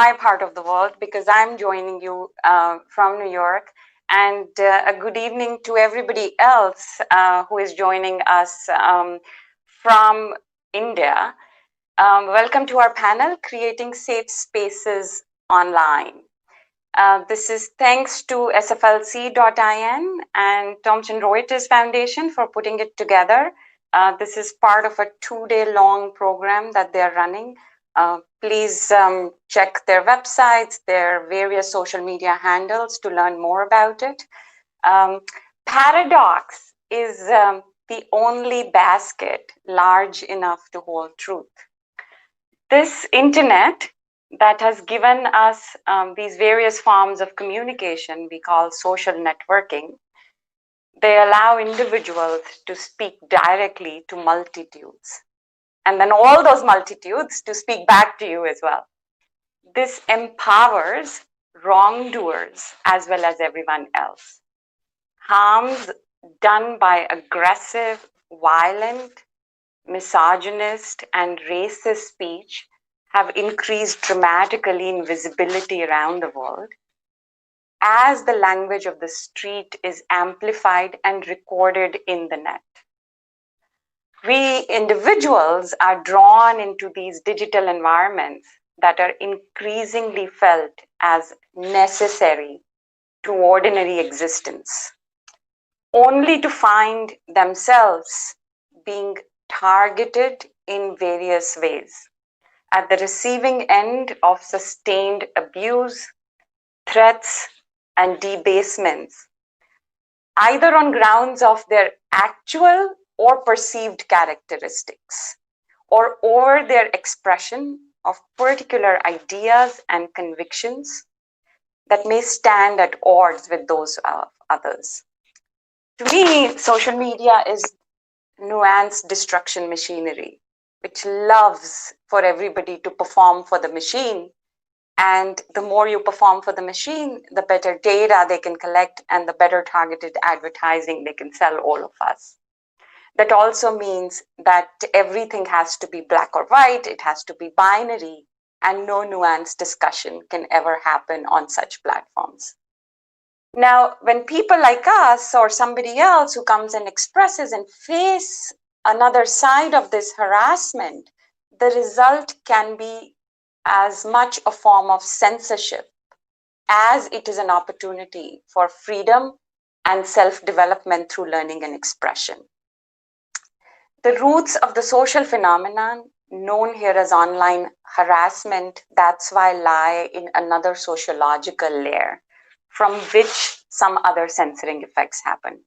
my part of the world because I'm joining you from New York. And a good evening to everybody else who is joining us from India. Welcome to our panel, Creating Safe Spaces Online. This is thanks to sflc.in and Thomson Reuters Foundation for putting it together. This is part of a 2-day long program that they're running. Please check their websites, their various social media handles to learn more about it. Paradox is the only basket large enough to hold truth. This internet that has given us these various forms of communication we call social networking, they allow individuals to speak directly to multitudes, and then all those multitudes to speak back to you as well. This empowers wrongdoers as well as everyone else. Harms done by aggressive, violent, misogynist, and racist speech have increased dramatically in visibility around the world as the language of the street is amplified and recorded in the net. We individuals are drawn into these digital environments that are increasingly felt as necessary to ordinary existence, only to find themselves being targeted in various ways, at the receiving end of sustained abuse, threats, and debasements, either on grounds of their actual or perceived characteristics, or over their expression of particular ideas and convictions that may stand at odds with those of others. To me, social media is nuanced destruction machinery, which loves for everybody to perform for the machine. And the more you perform for the machine, the better data they can collect and the better targeted advertising they can sell all of us. That also means that everything has to be black or white, it has to be binary, and no nuanced discussion can ever happen on such platforms. Now, when people like us or somebody else who comes and expresses and face another side of this harassment, the result can be as much a form of censorship as it is an opportunity for freedom and self-development through learning and expression. The roots of the social phenomenon known here as online harassment, that's why lie in another sociological layer from which some other censoring effects happen.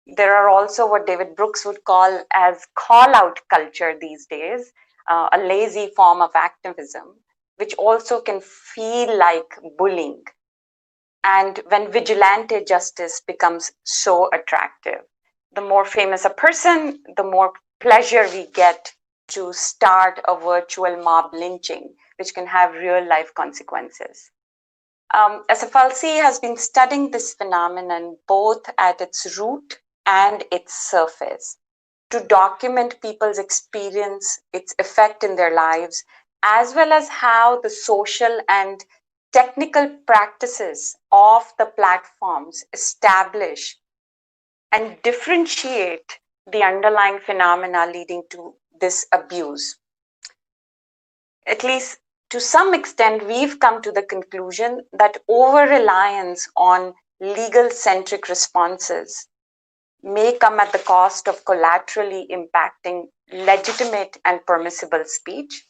There are also what David Brooks would call as call-out culture these days, a lazy form of activism, which also can feel like bullying. And when vigilante justice becomes so attractive, the more famous a person, the more pleasure we get to start a virtual mob lynching, which can have real life consequences. SFLC has been studying this phenomenon both at its root and its surface to document people's experience, its effect in their lives, as well as how the social and technical practices of the platforms establish and differentiate the underlying phenomena leading to this abuse. At least to some extent, we've come to the conclusion that over-reliance on legal-centric responses may come at the cost of collaterally impacting legitimate and permissible speech,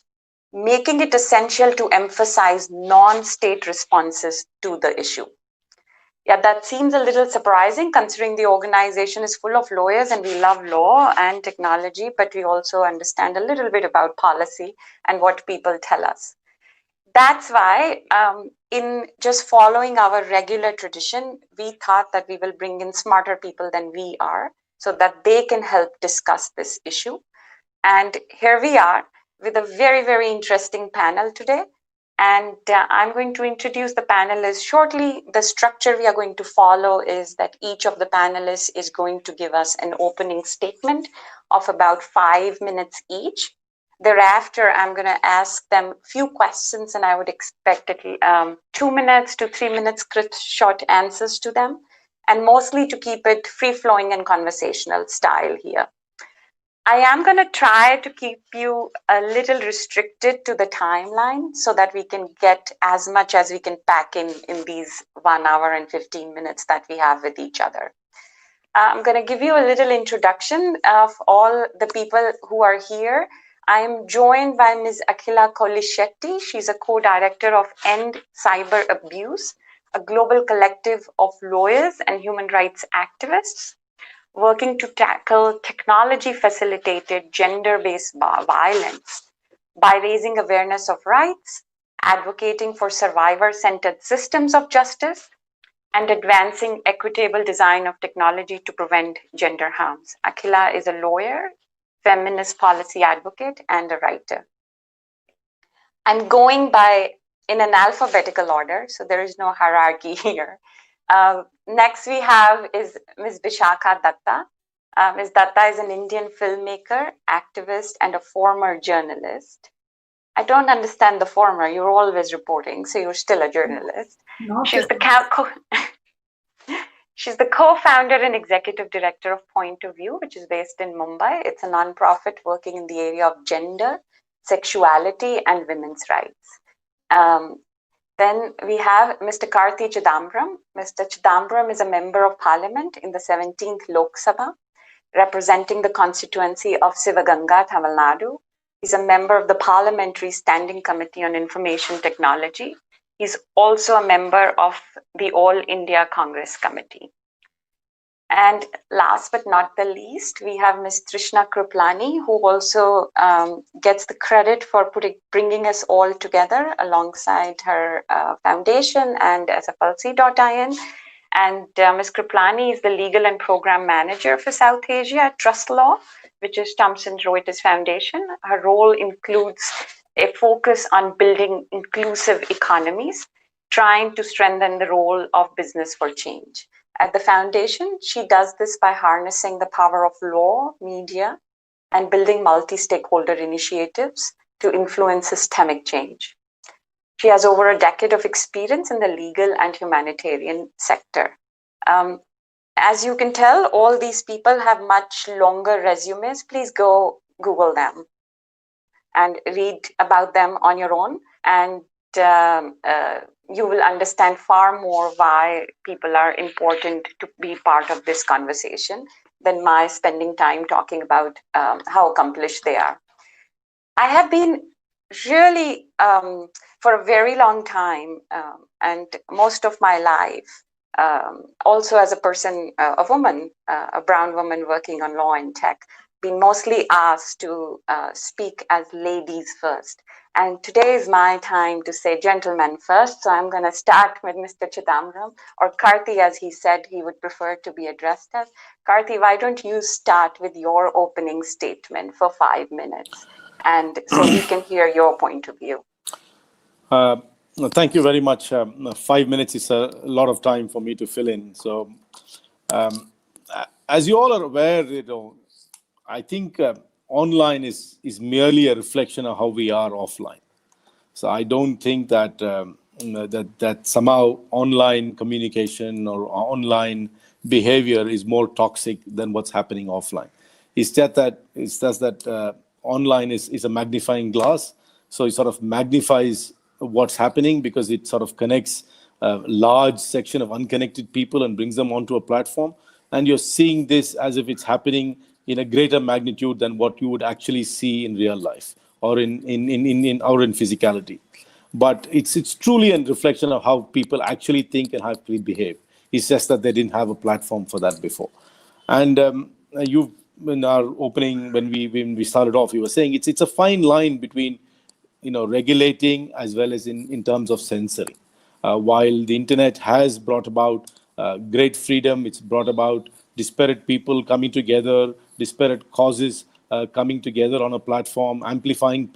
making it essential to emphasize non-state responses to the issue. Yeah, that seems a little surprising considering the organization is full of lawyers and we love law and technology, but we also understand a little bit about policy and what people tell us. That's why in just following our regular tradition, we thought that we will bring in smarter people than we are so that they can help discuss this issue. And here we are with a very, very interesting panel today. And I'm going to introduce the panelists shortly. The structure we are going to follow is that each of the panelists is going to give us an opening statement of about 5 minutes each. Thereafter, I'm going to ask them a few questions, and I would expect 2 minutes to 3 minutes short answers to them, and mostly to keep it free-flowing and conversational style here. I am going to try to keep you a little restricted to the timeline so that we can get as much as we can pack in these 1 hour and 15 minutes that we have with each other. I'm going to give you a little introduction of all the people who are here. I am joined by Ms. Akhila Kolishetty. She's a co-director of End Cyber Abuse, a global collective of lawyers and human rights activists working to tackle technology-facilitated gender-based violence by raising awareness of rights, advocating for survivor-centered systems of justice, and advancing equitable design of technology to prevent gender harms. Akhila is a lawyer, feminist policy advocate, and a writer. I'm going in an alphabetical order, so there is no hierarchy here. Next we have is Ms. Vishakha Datta. Ms. Datta is an Indian filmmaker, activist, and a former journalist. I don't understand the former. You're always reporting, so you're still a journalist. She's the co-founder and executive director of Point of View, which is based in Mumbai. It's a nonprofit working in the area of gender, sexuality, and women's rights. Then we have Mr. Karthi Chidambaram. Mr. Chidambaram is a member of parliament in the 17th Lok Sabha, representing the constituency of Sivaganga, Tamil Nadu. He's a member of the Parliamentary Standing Committee on Information Technology. He's also a member of the All India Congress Committee. And last but not the least, we have Ms. Trishna Kruplani, who also gets the credit for bringing us all together alongside her foundation and SFLC.in. And Ms. Kruplani is the legal and program manager for South Asia at TrustLaw, which is Thomson Reuters Foundation. Her role includes a focus on building inclusive economies, trying to strengthen the role of business for change. At the foundation, she does this by harnessing the power of law, media, and building multi-stakeholder initiatives to influence systemic change. She has over a decade of experience in the legal and humanitarian sector. As you can tell, all these people have much longer resumes. Please go Google them and read about them on your own, and you will understand far more why people are important to be part of this conversation than my spending time talking about how accomplished they are. I have been really, for a very long time, and most of my life, also as a person, a woman, a brown woman working on law and tech, been mostly asked to speak as ladies first. And today is my time to say gentlemen first. So I'm going to start with Mr. Chidambaram, or Karthi, as he said he would prefer to be addressed as. Karthi, why don't you start with your opening statement for 5 minutes? And so we can hear your point of view. Thank you very much. 5 minutes is a lot of time for me to fill in. So as you all are aware, I think online is merely a reflection of how we are offline. So I don't think that that somehow online communication or online behavior is more toxic than what's happening offline. It's just that online is a magnifying glass. So it sort of magnifies what's happening because it sort of connects a large section of unconnected people and brings them onto a platform. And you're seeing this as if it's happening in a greater magnitude than what you would actually see in real life or in physicality. But it's truly a reflection of how people actually think and how people behave. It's just that they didn't have a platform for that before. And in our opening, when we started off, you were saying it's a fine line between regulating as well as in terms of censoring. While the internet has brought about great freedom, it's brought about disparate people coming together, disparate causes coming together on a platform, amplifying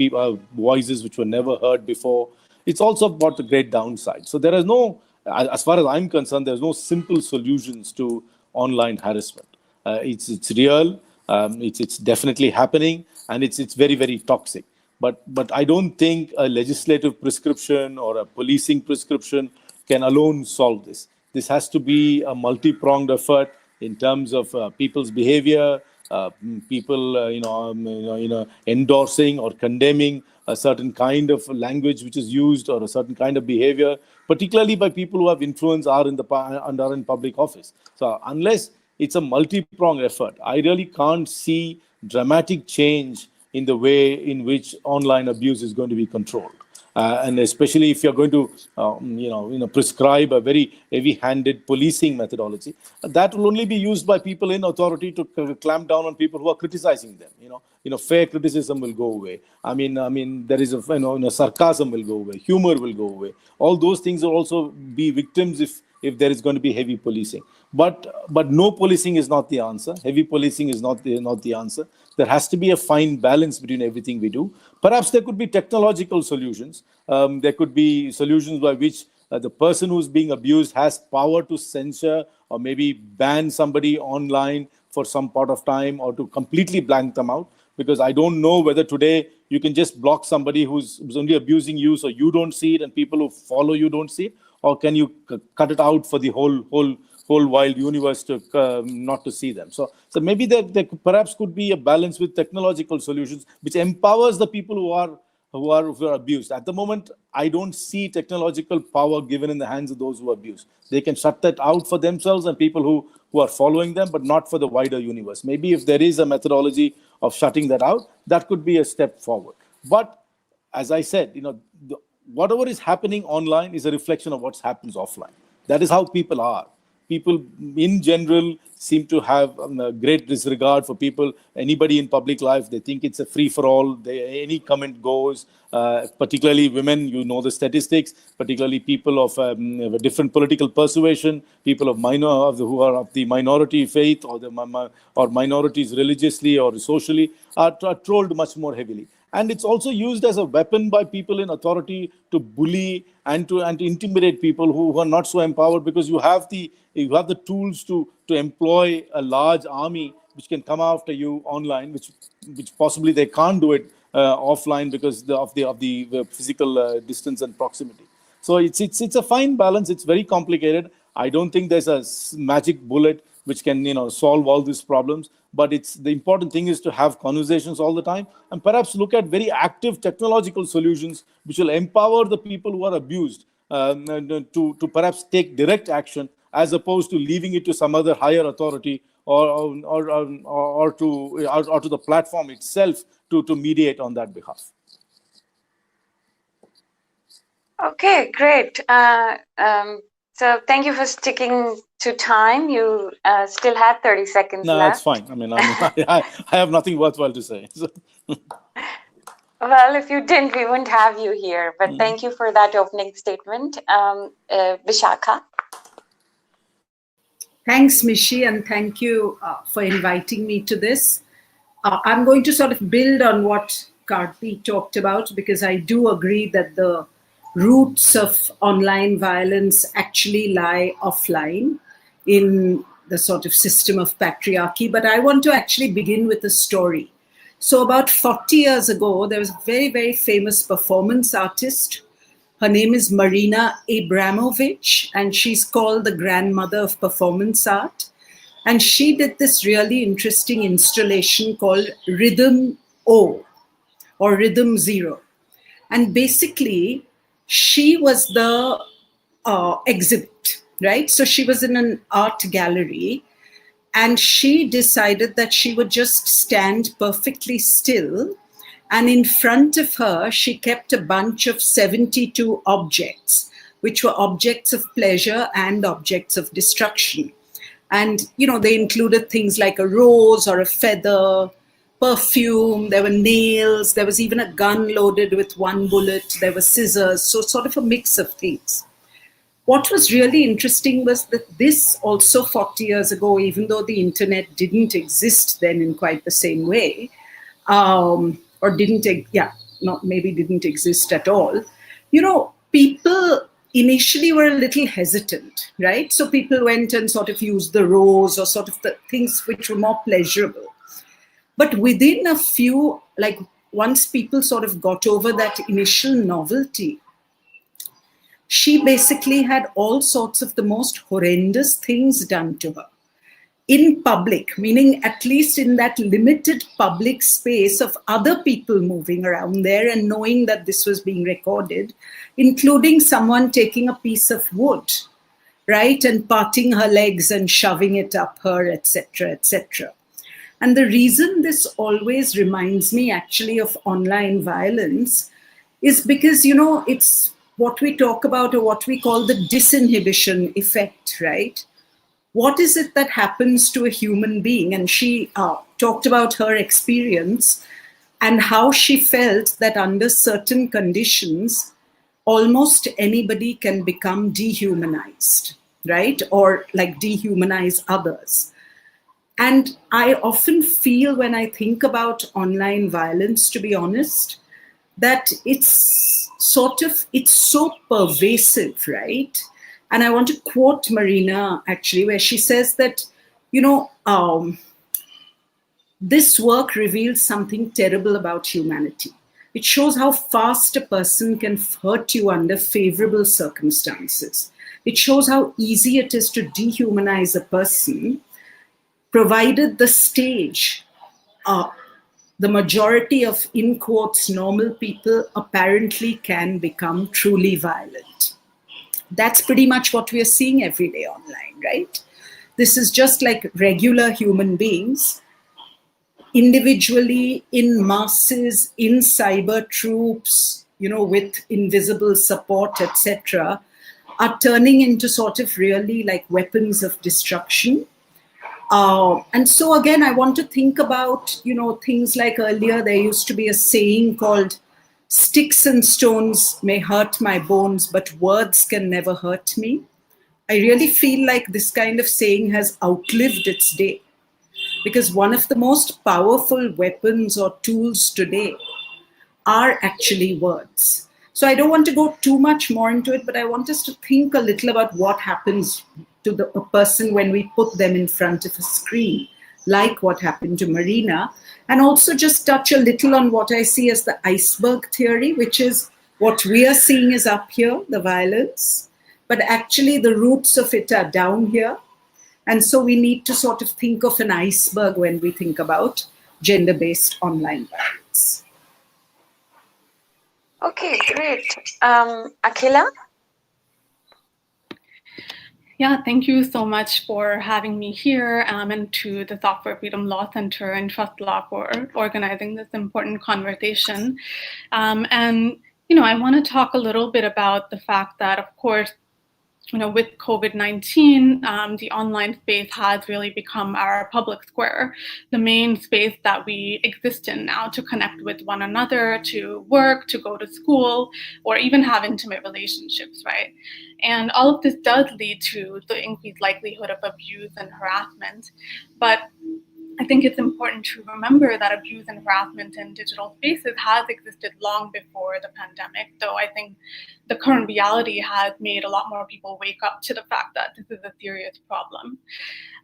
voices which were never heard before. It's also brought the great downside. So there is no, as far as I'm concerned, there's no simple solutions to online harassment. It's real. It's definitely happening. and it's very, very toxic. But I don't think a legislative prescription or a policing prescription can alone solve this. This has to be a multi-pronged effort in terms of people's behavior, people endorsing or condemning a certain kind of language which is used, or a certain kind of behavior, particularly by people who have influence, and are in public office. So unless it's a multi-pronged effort, I really can't see dramatic change in the way in which online abuse is going to be controlled. And especially if you're going to, prescribe a very heavy-handed policing methodology, that will only be used by people in authority to clamp down on people who are criticizing them. Fair criticism will go away. I mean, there is sarcasm will go away, humor will go away. All those things will also be victims if there is going to be heavy policing. But no policing is not the answer. Heavy policing is not the answer. There has to be a fine balance between everything we do. Perhaps there could be technological solutions. There could be solutions by which the person who's being abused has power to censor or maybe ban somebody online for some part of time, or to completely blank them out. Because I don't know whether today you can just block somebody who's only abusing you so you don't see it and people who follow you don't see it, or can you cut it out for the whole wild universe to not to see them. So maybe there perhaps could be a balance with technological solutions which empowers the people who are abused. At the moment, I don't see technological power given in the hands of those who abuse. They can shut that out for themselves and people who are following them, but not for the wider universe. Maybe if there is a methodology of shutting that out, that could be a step forward. But as I said, whatever is happening online is a reflection of what happens offline. That is how people are. People in general seem to have a great disregard for people, anybody in public life. They think it's a free-for-all. Any comment goes, particularly women, the statistics, particularly people of a different political persuasion, people who are of the minority faith or minorities religiously or socially are trolled much more heavily. And it's also used as a weapon by people in authority to bully and to intimidate people who are not so empowered, because you have the tools to employ a large army which can come after you online, which possibly they can't do it offline because of the physical distance and proximity. So it's a fine balance. It's very complicated. I don't think there's a magic bullet which can solve all these problems. But the important thing is to have conversations all the time, and perhaps look at very active technological solutions which will empower the people who are abused to perhaps take direct action, as opposed to leaving it to some other higher authority or to the platform itself to mediate on that behalf. Okay, great. So thank you for sticking to time. You still have 30 seconds left. No, that's fine. I have nothing worthwhile to say. Well, if you didn't, we wouldn't have you here. But thank you for that opening statement. Vishakha. Thanks, Mishi, and thank you for inviting me to this. I'm going to sort of build on what Karthi talked about, because I do agree that the roots of online violence actually lie offline in the sort of system of patriarchy. But I want to actually begin with a story. So about 40 years ago, there was a very, very famous performance artist. Her name is Marina Abramovich, and she's called the grandmother of performance art. And she did this really interesting installation called Rhythm O, or Rhythm Zero. And basically, she was the exhibit, right? So she was in an art gallery, and she decided that she would just stand perfectly still. And in front of her, she kept a bunch of 72 objects, which were objects of pleasure and objects of destruction. And, they included things like a rose or a feather, perfume, there were nails, there was even a gun loaded with one bullet, there were scissors, so sort of a mix of things. What was really interesting was that this also 40 years ago, even though the internet didn't exist then in quite the same way, or didn't exist at all, people initially were a little hesitant, right? So people went and sort of used the rose or sort of the things which were more pleasurable. But within a few, like once people sort of got over that initial novelty, she basically had all sorts of the most horrendous things done to her in public, meaning at least in that limited public space of other people moving around there and knowing that this was being recorded, including someone taking a piece of wood, right, and parting her legs and shoving it up her, etc., etc. And the reason this always reminds me actually of online violence is because, you know, it's what we talk about, or what we call the disinhibition effect, right? What is it that happens to a human being? And she talked about her experience and how she felt that under certain conditions, almost anybody can become dehumanized, right? Or like dehumanize others. And I often feel when I think about online violence, to be honest, that it's so pervasive, right? And I want to quote Marina actually, where she says that, you know, this work reveals something terrible about humanity. It shows how fast a person can hurt you under favorable circumstances. It shows how easy it is to dehumanize a person, provided the stage, the majority of, in quotes, normal people apparently can become truly violent. That's pretty much what we are seeing every day online, right? This is just like regular human beings, individually, in masses, in cyber troops, you know, with invisible support, etc., are turning into sort of really like weapons of destruction. And so again, I want to think about, you know, things like earlier there used to be a saying called, "Sticks and stones may hurt my bones, but words can never hurt me." I really feel like this kind of saying has outlived its day, because one of the most powerful weapons or tools today are actually words. So I don't want to go too much more into it, but I want us to think a little about what happens to a person when we put them in front of a screen, like what happened to Marina, and also just touch a little on what I see as the iceberg theory, which is what we are seeing is up here, the violence, but actually the roots of it are down here. And so we need to sort of think of an iceberg when we think about gender-based online violence. Okay, great. Akhila? Yeah, thank you so much for having me here, and to the Thought for Freedom Law Center and TrustLaw for organizing this important conversation. And, you know, I want to talk a little bit about the fact that, of course, you know, with COVID-19, the online space has really become our public square, the main space that we exist in now to connect with one another, to work, to go to school, or even have intimate relationships, right? And all of this does lead to the increased likelihood of abuse and harassment. But I think it's important to remember that abuse and harassment in digital spaces has existed long before the pandemic, though I think the current reality has made a lot more people wake up to the fact that this is a serious problem.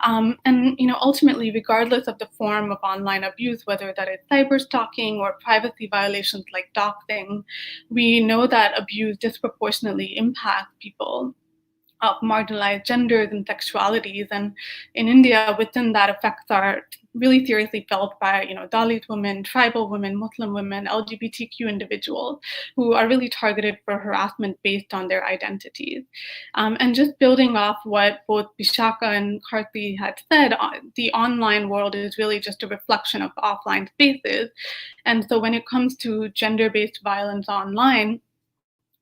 And, you know, ultimately, regardless of the form of online abuse, whether that is cyber stalking or privacy violations like doxing, we know that abuse disproportionately impacts people of marginalized genders and sexualities. And in India, within that, effects are really seriously felt by, you know, Dalit women, tribal women, Muslim women, LGBTQ individuals who are really targeted for harassment based on their identities. And just building off what both Vishaka and Karthi had said, the online world is really just a reflection of offline spaces. And so when it comes to gender-based violence online,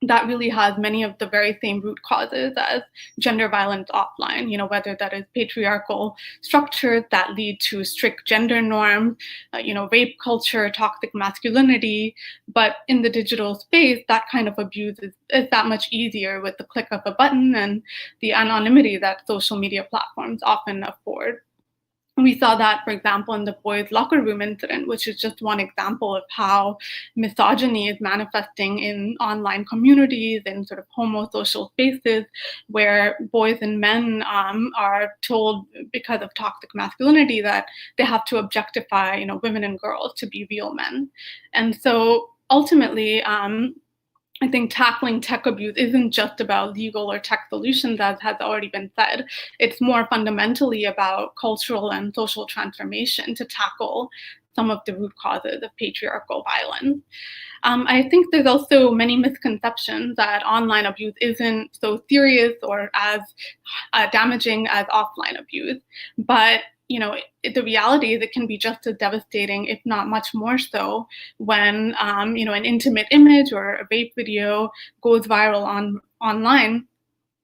that really has many of the very same root causes as gender violence offline, you know, whether that is patriarchal structures that lead to strict gender norms, you know, rape culture, toxic masculinity. But in the digital space, that kind of abuse is that much easier with the click of a button and the anonymity that social media platforms often afford. We saw that, for example, in the boys' locker room incident, which is just one example of how misogyny is manifesting in online communities and sort of homosocial spaces where boys and men are told because of toxic masculinity that they have to objectify, women and girls to be real men. And so ultimately, I think tackling tech abuse isn't just about legal or tech solutions, as has already been said. It's more fundamentally about cultural and social transformation to tackle some of the root causes of patriarchal violence. I think there's also many misconceptions that online abuse isn't so serious or as damaging as offline abuse. But the reality is it can be just as devastating, if not much more so, when an intimate image or a rape video goes viral online,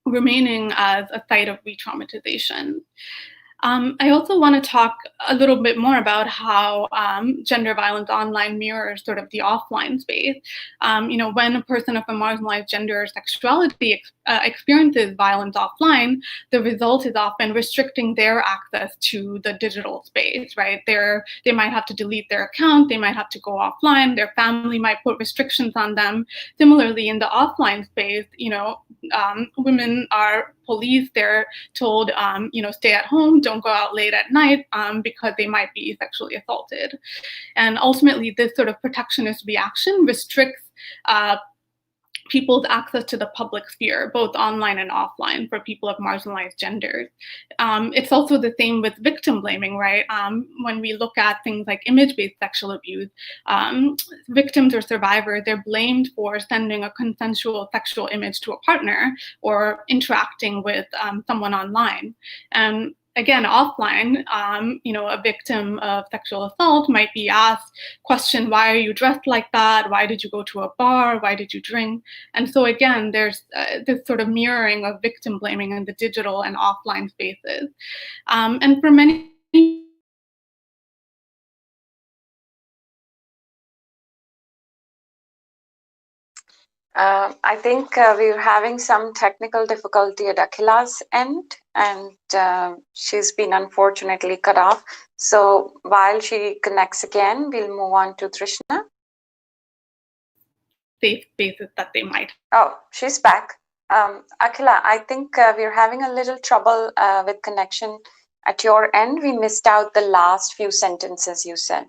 remaining as a site of re-traumatization. I also want to talk a little bit more about how gender violence online mirrors sort of the offline space. When a person of a marginalized gender or sexuality experiences violence offline, the result is often restricting their access to the digital space, right? They might have to delete their account, they might have to go offline, their family might put restrictions on them. Similarly, in the offline space, women are policed, they're told, stay at home, don't go out late at night because they might be sexually assaulted. And ultimately, this sort of protectionist reaction restricts people's access to the public sphere, both online and offline, for people of marginalized genders. It's also the same with victim blaming, right? When we look at things like image-based sexual abuse, victims or survivors, they're blamed for sending a consensual sexual image to a partner or interacting with someone online. And again, offline, a victim of sexual assault might be asked, questioned, why are you dressed like that? Why did you go to a bar? Why did you drink? And so again, there's this sort of mirroring of victim blaming in the digital and offline spaces. And for many I think we're having some technical difficulty at Akhila's end, and she's been unfortunately cut off. So while she connects again, we'll move on to Trishna. Safe spaces that they might. Oh, she's back. Akhila, I think we're having a little trouble with connection at your end. We missed out the last few sentences you said.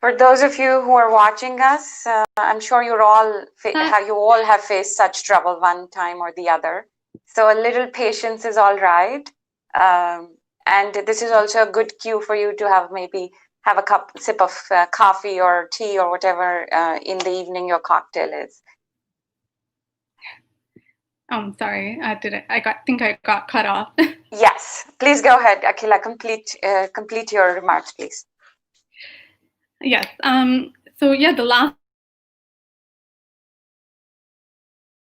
For those of you who are watching us, I'm sure you all have faced such trouble one time or the other. So a little patience is all right. And this is also a good cue for you to have a sip of coffee or tea or whatever in the evening your cocktail is. I'm sorry, I think I got cut off. Yes, please go ahead, Akhila. Complete your remarks, please. Yes. So yeah, the last,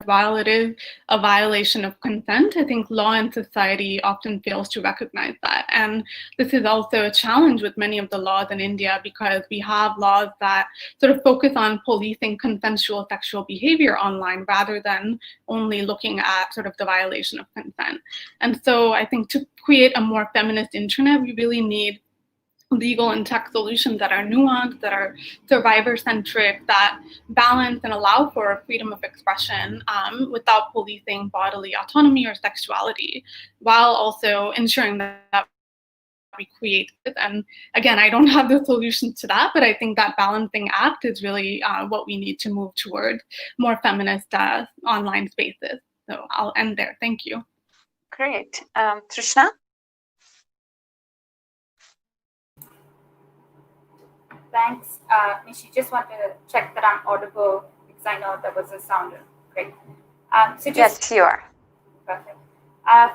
while it is a violation of consent, I think law and society often fails to recognize that. And this is also a challenge with many of the laws in India, because we have laws that sort of focus on policing consensual sexual behavior online rather than only looking at sort of the violation of consent. And so I think to create a more feminist internet, we really need legal and tech solutions that are nuanced, that are survivor-centric, that balance and allow for freedom of expression without policing bodily autonomy or sexuality, while also ensuring that we create it. And again, I don't have the solutions to that, but I think that balancing act is really what we need to move toward more feminist online spaces. So I'll end there. Thank you. Great. Trishna? Thanks. Nishi, just wanted to check that I'm audible because I know there was a sound. Great. Yes, you are. Perfect.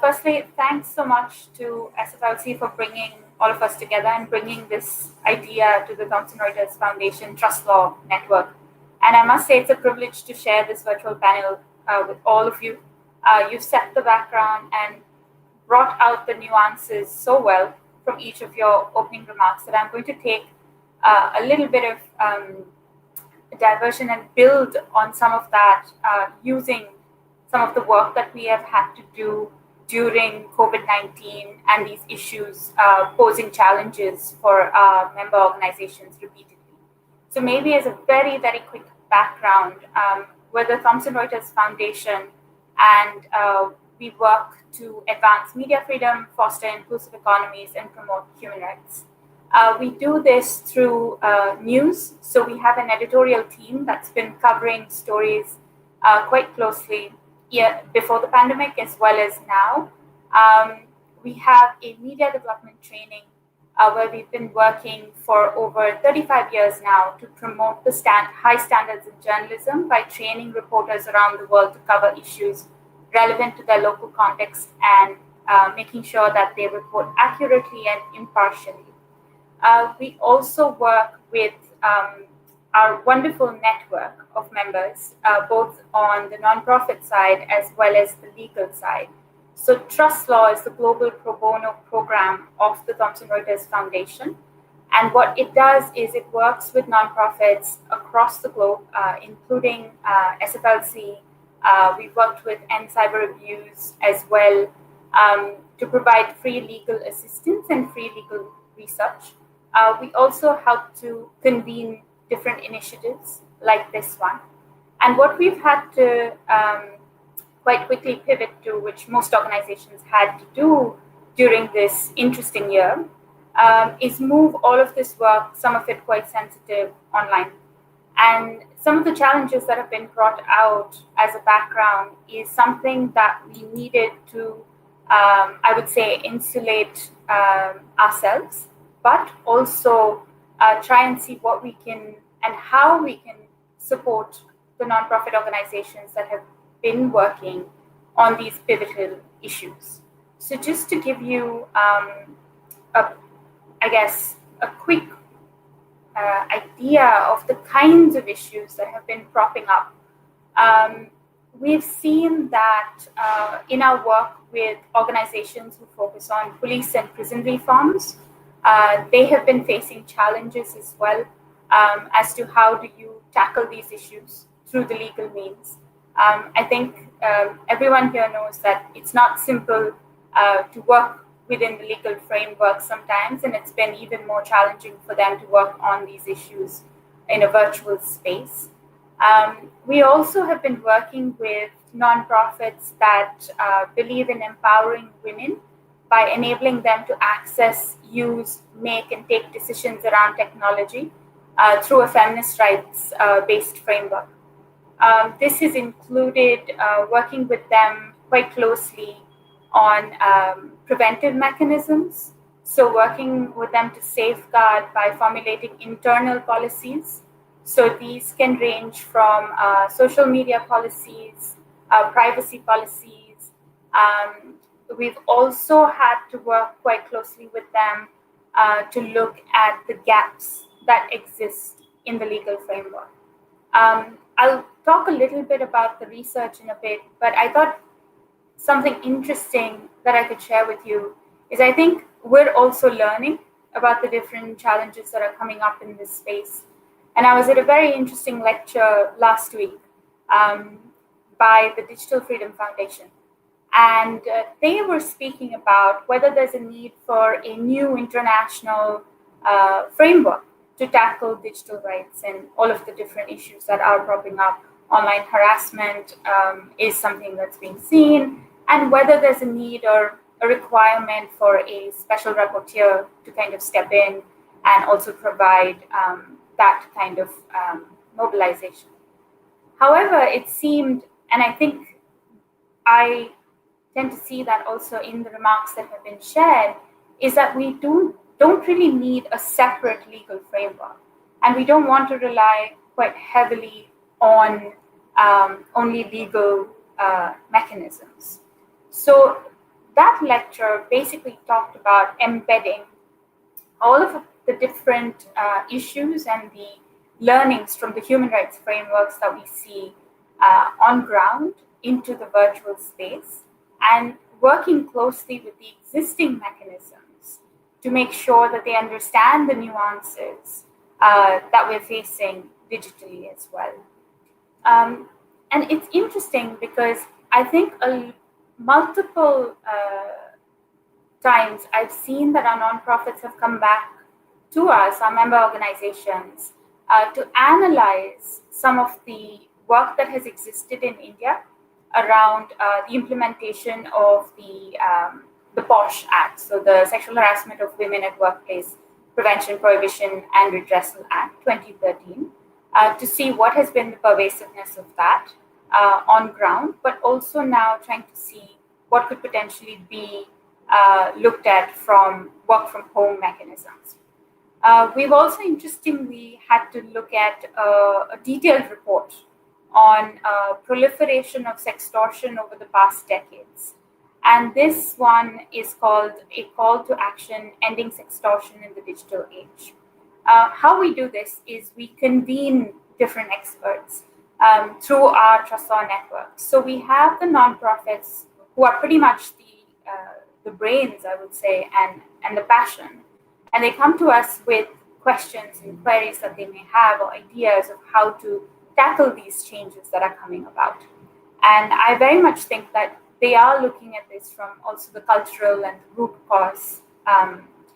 Firstly, thanks so much to SFLC for bringing all of us together and bringing this idea to the Thomson Reuters Foundation TrustLaw network. And I must say it's a privilege to share this virtual panel with all of you. You've set the background and brought out the nuances so well from each of your opening remarks that I'm going to take a little bit of diversion and build on some of that using some of the work that we have had to do during COVID-19 and these issues posing challenges for member organizations repeatedly. So maybe as a very, very quick background, we're the Thomson Reuters Foundation, and we work to advance media freedom, foster inclusive economies, and promote human rights. We do this through news. So we have an editorial team that's been covering stories quite closely before the pandemic as well as now. We have a media development training where we've been working for over 35 years now to promote the high standards in journalism by training reporters around the world to cover issues relevant to their local context and making sure that they report accurately and impartially. We also work with our wonderful network of members, both on the nonprofit side as well as the legal side. So TrustLaw is the global pro bono program of the Thomson Reuters Foundation. And what it does is it works with nonprofits across the globe, including SFLC. We've worked with End Cyber Abuse as well to provide free legal assistance and free legal research. We also help to convene different initiatives like this one. And what we've had to quite quickly pivot to, which most organizations had to do during this interesting year, is move all of this work, some of it quite sensitive, online. And some of the challenges that have been brought out as a background is something that we needed to, I would say, insulate ourselves, but also try and see what we can and how we can support the nonprofit organizations that have been working on these pivotal issues. So just to give you, a quick idea of the kinds of issues that have been cropping up, we've seen that in our work with organizations who focus on police and prison reforms, they have been facing challenges as well as to how do you tackle these issues through the legal means. I think everyone here knows that it's not simple to work within the legal framework sometimes, and it's been even more challenging for them to work on these issues in a virtual space. We also have been working with nonprofits that believe in empowering women by enabling them to access, use, make, and take decisions around technology through a feminist rights-based framework. This has included working with them quite closely on preventive mechanisms, so working with them to safeguard by formulating internal policies. So these can range from social media policies, privacy policies. We've also had to work quite closely with them to look at the gaps that exist in the legal framework. I'll talk a little bit about the research in a bit, but I thought something interesting that I could share with you is I think we're also learning about the different challenges that are coming up in this space. And I was at a very interesting lecture last week by the Digital Freedom Foundation. And they were speaking about whether there's a need for a new international framework to tackle digital rights and all of the different issues that are cropping up. Online harassment is something that's being seen, and whether there's a need or a requirement for a special rapporteur to kind of step in and also provide that kind of mobilization. However, it seemed, and I think I tend to see that also in the remarks that have been shared, is that we don't really need a separate legal framework, and we don't want to rely quite heavily on only legal mechanisms. So that lecture basically talked about embedding all of the different issues and the learnings from the human rights frameworks that we see on ground into the virtual space, and working closely with the existing mechanisms to make sure that they understand the nuances that we're facing digitally as well. And it's interesting because I think multiple times I've seen that our nonprofits have come back to us, our member organizations, to analyze some of the work that has existed in India around the implementation of the POSH Act, so the Sexual Harassment of Women at Workplace Prevention, Prohibition and Redressal Act 2013, to see what has been the pervasiveness of that on ground, but also now trying to see what could potentially be looked at from work from home mechanisms. We've also interestingly had to look at a detailed report on proliferation of sextortion over the past decades. And this one is called A Call to Action, Ending Sextortion in the Digital Age. How we do this is we convene different experts through our TrustLaw network. So we have the nonprofits who are pretty much the brains, I would say, and the passion. And they come to us with questions and queries that they may have or ideas of how to tackle these changes that are coming about. And I very much think that they are looking at this from also the cultural and root cause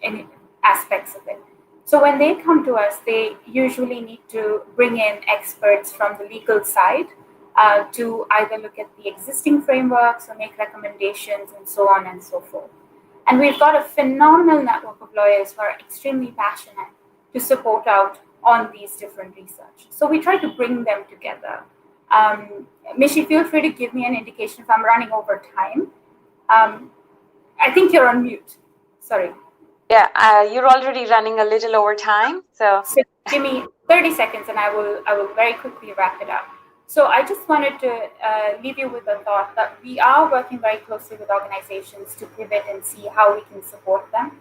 in aspects of it. So when they come to us, they usually need to bring in experts from the legal side to either look at the existing frameworks or make recommendations and so on and so forth. And we've got a phenomenal network of lawyers who are extremely passionate to support out on these different research. So we try to bring them together. Mishi, feel free to give me an indication if I'm running over time. I think you're on mute. Sorry. Yeah, you're already running a little over time. So give me 30 seconds and I will very quickly wrap it up. So I just wanted to leave you with a thought that we are working very closely with organizations to pivot and see how we can support them.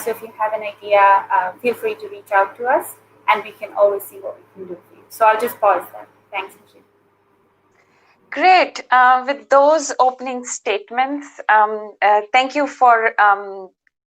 So if you have an idea, feel free to reach out to us and we can always see what we can do for you. So I'll just pause there. Thanks, Michelle. Great. With those opening statements, thank you for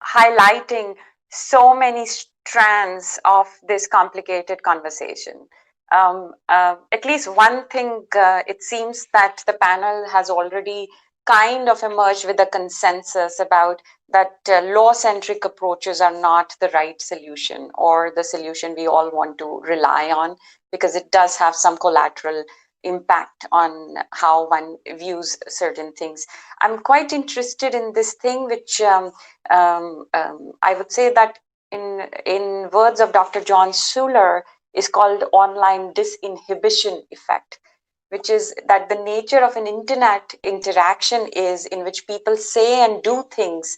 highlighting so many strands of this complicated conversation. At least one thing, it seems that the panel has already kind of emerged with a consensus about that law-centric approaches are not the right solution or the solution we all want to rely on, because it does have some collateral impact on how one views certain things. I'm quite interested in this thing, which I would say that in words of Dr. John Schuler is called online disinhibition effect, which is that the nature of an internet interaction is in which people say and do things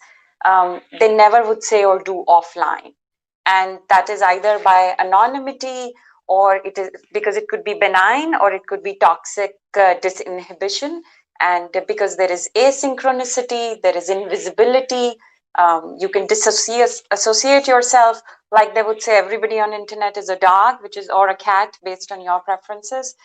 they never would say or do offline. And that is either by anonymity, or it is because it could be benign, or it could be toxic disinhibition. And because there is asynchronicity, there is invisibility, you can associate yourself, like they would say everybody on internet is a dog, or a cat based on your preferences.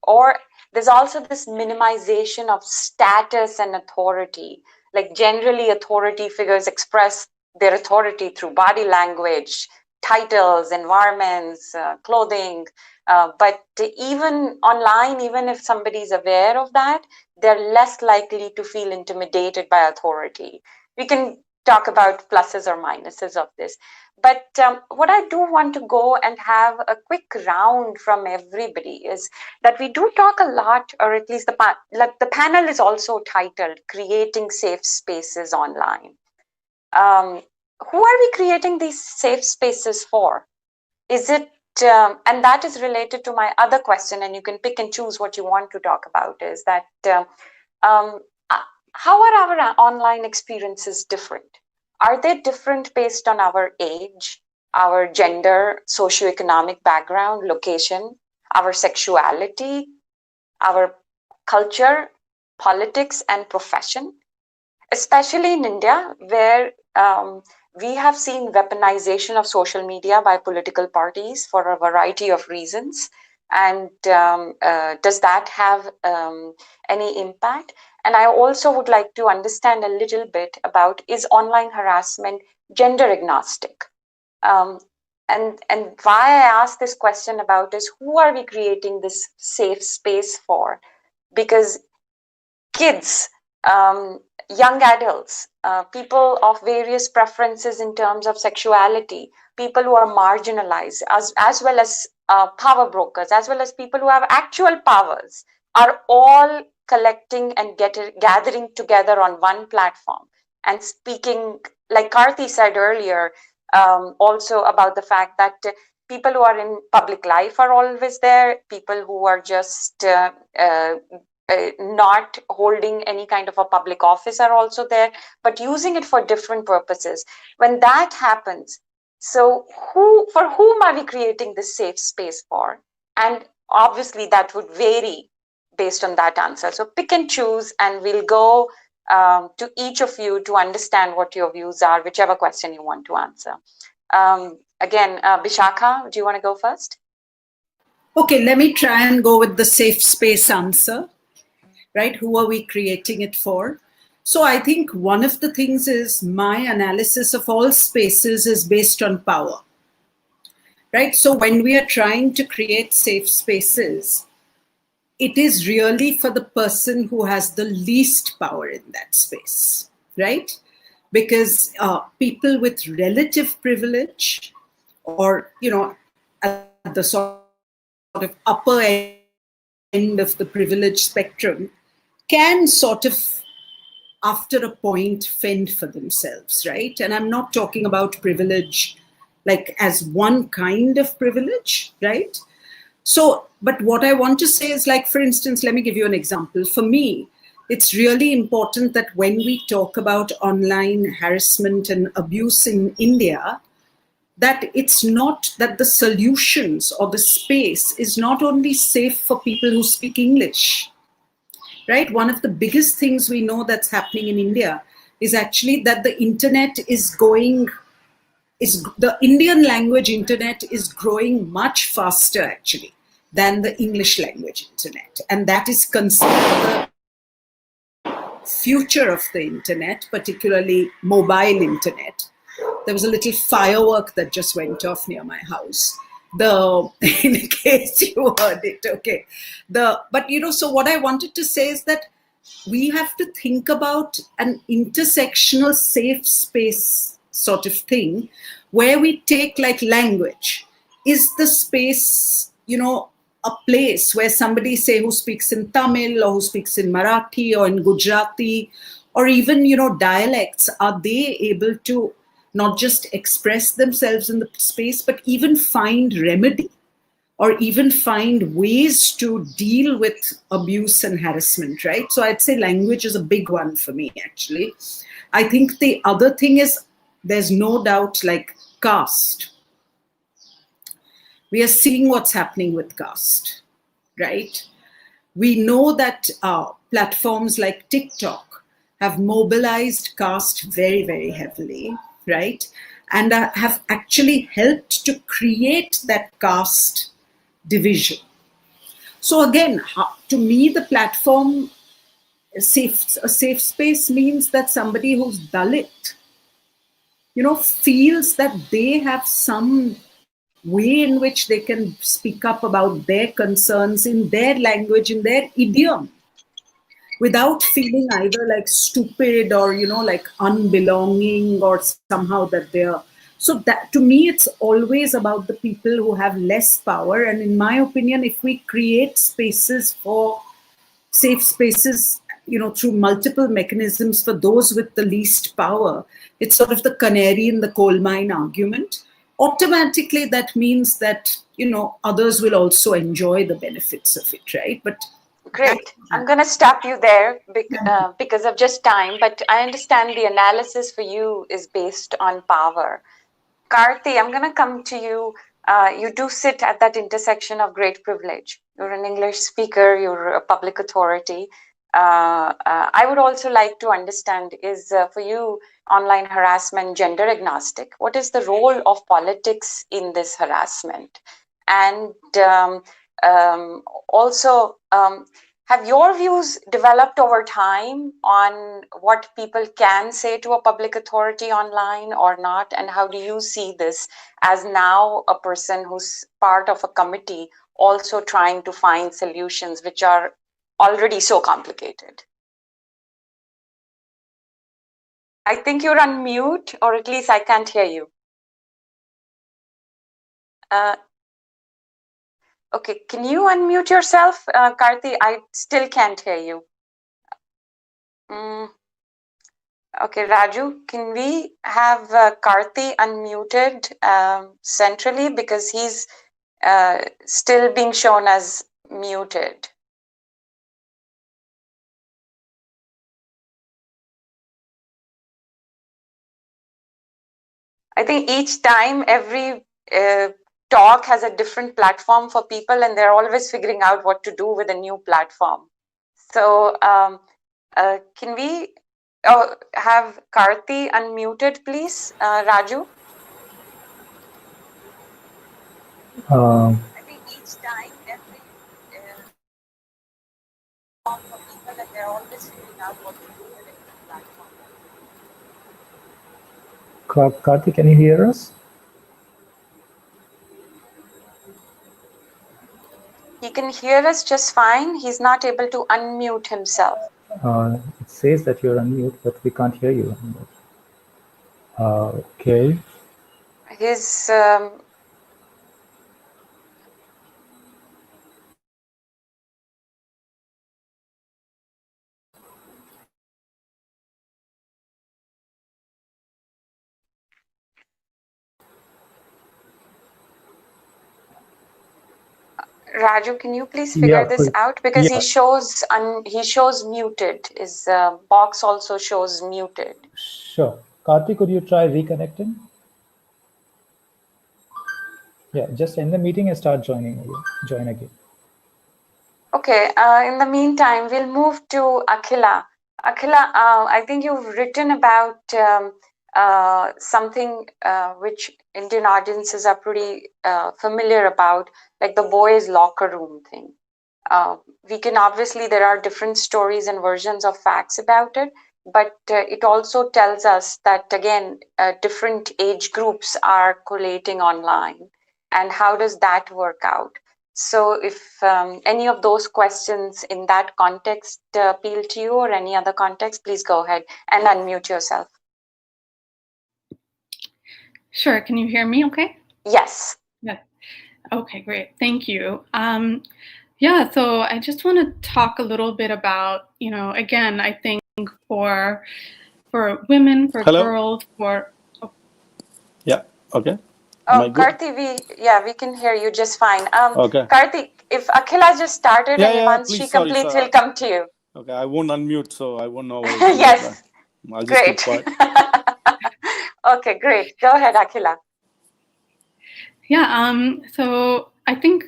Or there's also this minimization of status and authority. Like generally authority figures express their authority through body language, titles, environments, clothing. But even online, even if somebody is aware of that, they're less likely to feel intimidated by authority. We can talk about pluses or minuses of this. But what I do want to go and have a quick round from everybody is that we do talk a lot, or at least the panel is also titled Creating Safe Spaces Online. Who are we creating these safe spaces for? Is it, and that is related to my other question, and you can pick and choose what you want to talk about, is that how are our online experiences different? Are they different based on our age, our gender, socioeconomic background, location, our sexuality, our culture, politics, and profession? Especially in India, where we have seen weaponization of social media by political parties for a variety of reasons. And does that have any impact? And I also would like to understand a little bit about, is online harassment gender agnostic? and why I ask this question about is, who are we creating this safe space for? Because kids, young adults, people of various preferences in terms of sexuality, people who are marginalized, as well as power brokers, as well as people who have actual powers, are all collecting and gathering together on one platform and speaking, like Karthi said earlier, also about the fact that people who are in public life are always there, people who are just not holding any kind of a public office are also there, but using it for different purposes. When that happens, so for whom are we creating this safe space for? And obviously that would vary based on that answer. So pick and choose, and we'll go to each of you to understand what your views are, whichever question you want to answer. Again, Bishakha, do you want to go first? Okay, let me try and go with the safe space answer, right? Who are we creating it for? So I think one of the things is my analysis of all spaces is based on power, right? So when we are trying to create safe spaces, it is really for the person who has the least power in that space, right? Because people with relative privilege, or, at the sort of upper end of the privilege spectrum, can sort of, after a point, fend for themselves, right? And I'm not talking about privilege like as one kind of privilege, right? So, but what I want to say is, like, for instance, let me give you an example. For me, it's really important that when we talk about online harassment and abuse in India, that it's not that the solutions or the space is not only safe for people who speak English, right? One of the biggest things we know that's happening in India is actually that the internet the Indian language internet is growing much faster actually than the English language internet. And that is considered the future of the internet, particularly mobile internet. There was a little firework that just went off near my house. In case you heard it, okay. But so what I wanted to say is that we have to think about an intersectional safe space sort of thing, where we take, like, language. Is the space, a place where somebody, say, who speaks in Tamil or who speaks in Marathi or in Gujarati, or even, dialects, are they able to not just express themselves in the space, but even find remedy, or even find ways to deal with abuse and harassment, right? So I'd say language is a big one for me, actually. I think the other thing is, there's no doubt, like, caste. We are seeing what's happening with caste, right? We know that platforms like TikTok have mobilized caste very, very heavily, right? And have actually helped to create that caste division. So again, to me, the platform, a safe space means that somebody who's Dalit, feels that they have some way in which they can speak up about their concerns in their language, in their idiom, without feeling either like stupid or, like unbelonging, or somehow that they're. So that, to me, it's always about the people who have less power. And in my opinion, if we create spaces for safe spaces, through multiple mechanisms for those with the least power, it's sort of the canary in the coal mine argument. Automatically, that means that, others will also enjoy the benefits of it, right? But great. I'm going to stop you there because of just time, but I understand the analysis for you is based on power. Karthi, I'm going to come to you. You do sit at that intersection of great privilege. You're an English speaker, you're a public authority. I would also like to understand, is for you online harassment gender agnostic? What is the role of politics in this harassment? And also, Have your views developed over time on what people can say to a public authority online or not? And how do you see this as now a person who's part of a committee also trying to find solutions which are already so complicated? I think you're on mute, or at least I can't hear you. Okay, can you unmute yourself, Karthi? I still can't hear you. Okay, Raju, can we have Karthi unmuted centrally, because he's still being shown as muted. I think each time every talk has a different platform for people, and they're always figuring out what to do with a new platform. So can we have Karthi unmuted, please, Raju? I think each time every for people, and they're always figuring out what to do with a new platform. Karthi, can you hear us? He can hear us just fine. He's not able to unmute himself. It says that you're on mute, but we can't hear you. Okay. His Raju, can you please figure this out? Because he shows muted. His box also shows muted. Sure. Karthi, could you try reconnecting? Yeah, just end the meeting and start join again. Okay, in the meantime, we'll move to Akhila. Akhila, I think you've written about something which Indian audiences are pretty familiar about, like the boys' locker room thing. We can obviously, there are different stories and versions of facts about it, but it also tells us that, again, different age groups are collating online. And how does that work out? So if any of those questions in that context appeal to you, or any other context, please go ahead and unmute yourself. Sure. Can you hear me okay? Yes. Yeah. Okay, great. Thank you. Yeah, so I just want to talk a little bit about, again, I think for women, for girls, for... Oh. Yeah, okay. Karthi, we can hear you just fine. Okay. Karthi, if Akhila just started, once she completes, we'll come to you. Okay, I won't unmute, so I won't know. Yes. I'll just keep quiet. Okay, great. Go ahead, Akhila. Yeah, so I think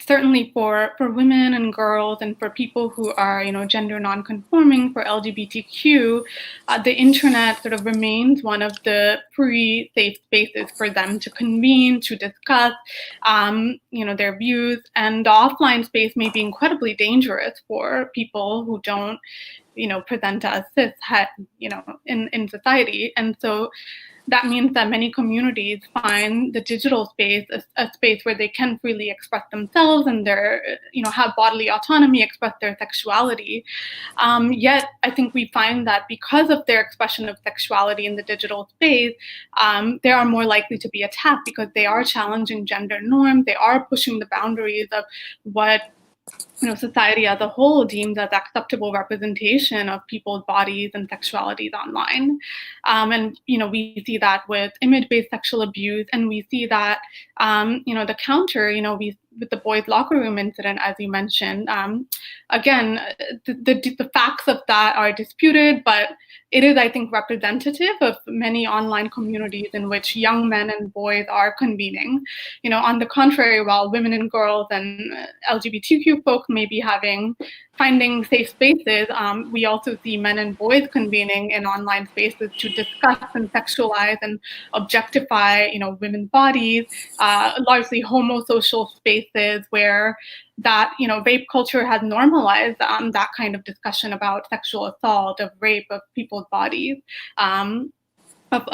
certainly for women and girls and for people who are, gender non-conforming, for LGBTQ, the internet sort of remains one of the free, safe spaces for them to convene, to discuss, their views. And the offline space may be incredibly dangerous for people who don't, present as cis, in society. And so that means that many communities find the digital space a space where they can freely express themselves and have bodily autonomy, express their sexuality. Yet, I think we find that because of their expression of sexuality in the digital space, they are more likely to be attacked because they are challenging gender norms. They are pushing the boundaries of what society as a whole deems as acceptable representation of people's bodies and sexualities online. And, we see that with image-based sexual abuse, and we see that, the counter, with the boys' locker room incident, as you mentioned, again, the facts of that are disputed, but it is, I think, representative of many online communities in which young men and boys are convening. On the contrary, while women and girls and LGBTQ folks may be having finding safe spaces, we also see men and boys convening in online spaces to discuss and sexualize and objectify, women's bodies, largely homosocial spaces where that, rape culture has normalized that kind of discussion about sexual assault, of rape, of people's bodies. Of